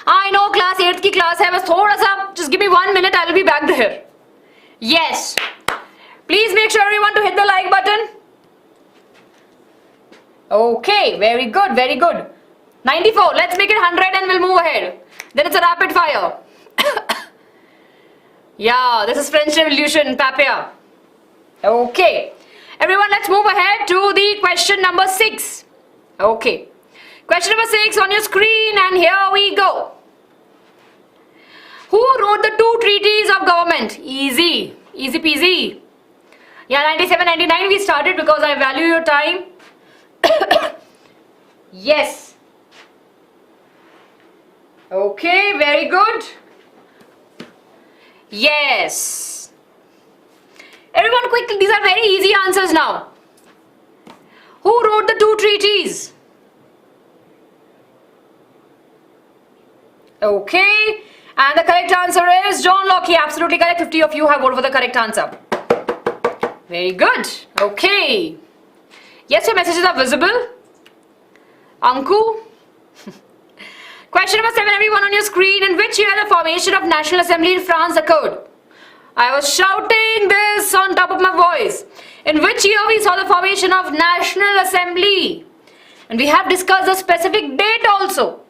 I know class 8th ki class hai, bas thoda sa, just give me 1 minute, I will be back there. Yes. Please make sure everyone to hit the like button. Okay, very good, very good. 94, let's make it 100 and we'll move ahead. Then it's a rapid fire. Yeah, this is French Revolution, Papaya. Okay. Everyone, let's move ahead to the question number 6. Okay. Question number 6 on your screen, and here we go. Who wrote the 2 treaties of government? Easy. Easy peasy. Yeah, 97, 99 we started because I value your time. Yes. Okay, very good. Yes. Everyone quick, these are very easy answers now. Who wrote the two treaties? Okay. And the correct answer is John Locke. Absolutely correct. 50 of you have voted for the correct answer. Very good. Okay. Yes, your messages are visible. Anku. Question number 7, everyone on your screen. In which year the formation of National Assembly in France occurred? I was shouting this on top of my voice. In which year we saw the formation of National Assembly? And we have discussed the specific date also.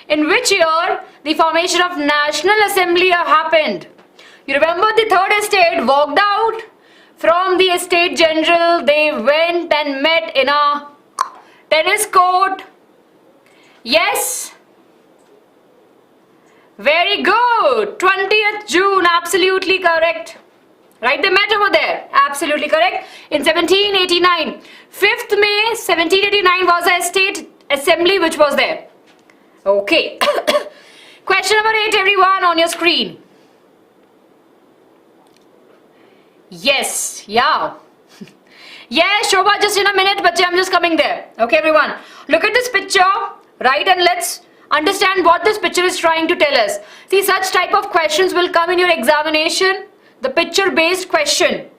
In which year the formation of National Assembly happened? You remember the third estate walked out from the estate general. They went and met in a tennis court. Yes. Very good. 20th June. Absolutely correct. Right, they met over there. Absolutely correct. In 1789. 5th May 1789 was the estate assembly which was there. Okay. Question number 8, everyone on your screen. Yes. Yeah. Yes, Shobha, just in a minute, but I'm just coming there. Okay, everyone. Look at this picture, right? And let's understand what this picture is trying to tell us. See, such type of questions will come in your examination. The picture-based question.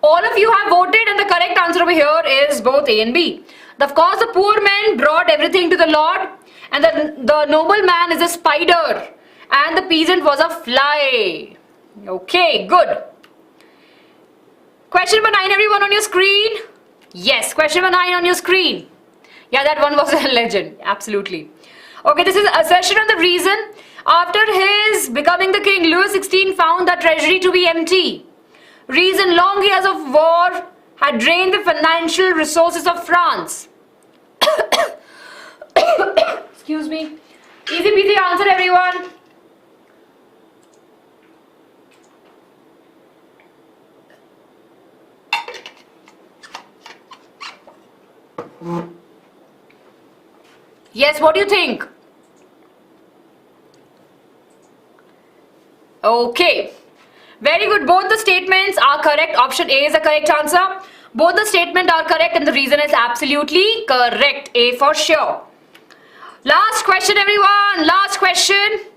All of you have voted and the correct answer over here is both A and B. Of course, the poor man brought everything to the Lord and the noble man is a spider and the peasant was a fly. Okay, good. Question number 9, everyone on your screen. Yes, question number 9 on your screen. Yeah, that one was a legend. Absolutely. Okay, this is assertion of the reason. After his becoming the king, Louis XVI found the treasury to be empty. Reason, long years of war had drained the financial resources of France. Excuse me. Easy peasy answer, everyone. Yes, what do you think? Okay. Very good. Both the statements are correct. Option A is the correct answer. Both the statements are correct and the reason is absolutely correct. A for sure. Last question, everyone. Last question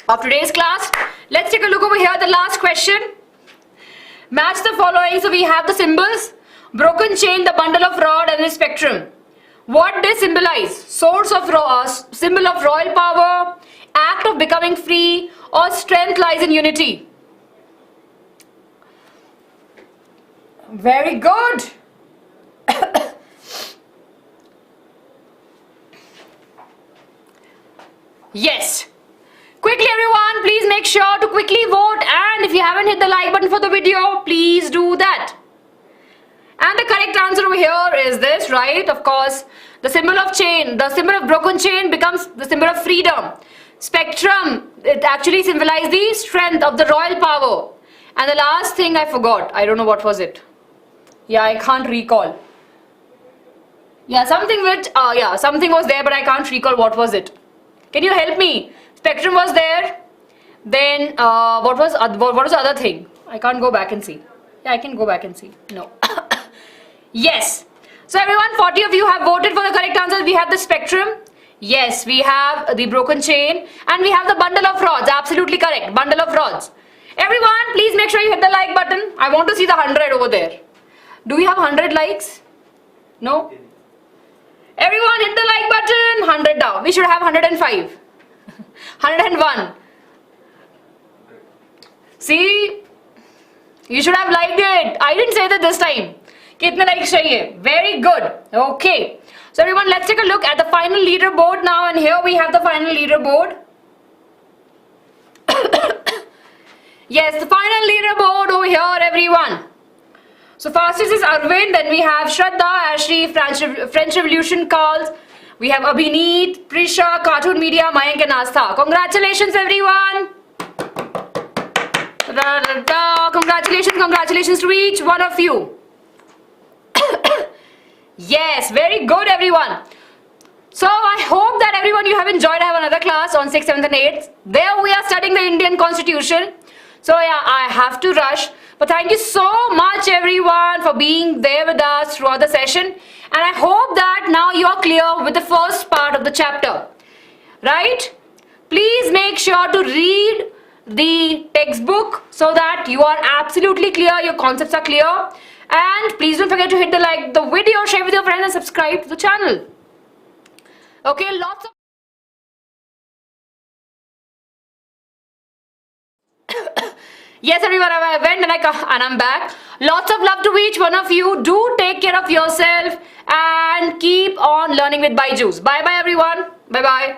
of today's class. Let's take a look over here. The last question. Match the following. So we have the symbols. Broken chain, the bundle of rod and the spectrum. What they symbolize? Source of symbol of royal power, act of becoming free, or strength lies in unity. Very good. Yes. Quickly, everyone, please make sure to quickly vote, and if you haven't hit the like button for the video, please do that. And the correct answer over here is this, right? Of course, the symbol of chain, the symbol of broken chain becomes the symbol of freedom. Spectrum, it actually symbolizes the strength of the royal power. And the last thing I forgot, I don't know what was it. Yeah, I can't recall. Yeah, something was there, but I can't recall what was it. Can you help me? Spectrum was there. Then what was the other thing? I can't go back and see. Yeah, I can go back and see. No. Yes. So everyone, 40 of you have voted for the correct answers. We have the spectrum. Yes, we have the broken chain. And we have the bundle of rods. Absolutely correct. Bundle of rods. Everyone, please make sure you hit the like button. I want to see the 100 over there. Do we have 100 likes? No? Everyone hit the like button. 100 down. We should have 105. 101. See? You should have liked it. I didn't say that this time. Kitne likes chahiye? Very good. Okay. So everyone, let's take a look at the final leaderboard now. And here we have the final leaderboard. Yes, the final leaderboard over here, everyone. So fastest is Arvind. Then we have Shraddha, Ashri, French Revolution calls. We have Abhineet, Prisha, Cartoon Media, Mayank and Astha. Congratulations, everyone. Congratulations to each one of you. Yes, very good, everyone. So I hope that everyone you have enjoyed. I have another class on 6th, 7th and 8th. There we are studying the Indian Constitution. So yeah, I have to rush. But thank you so much everyone for being there with us throughout the session. And I hope that now you are clear with the first part of the chapter. Right? Please make sure to read the textbook so that you are absolutely clear, your concepts are clear. And please don't forget to hit the video, share with your friends and subscribe to the channel. Okay, lots of yes everyone, I went and I'm back. Lots of love to each one of you. Do take care of yourself and keep on learning with Byju's. Bye bye everyone. Bye bye.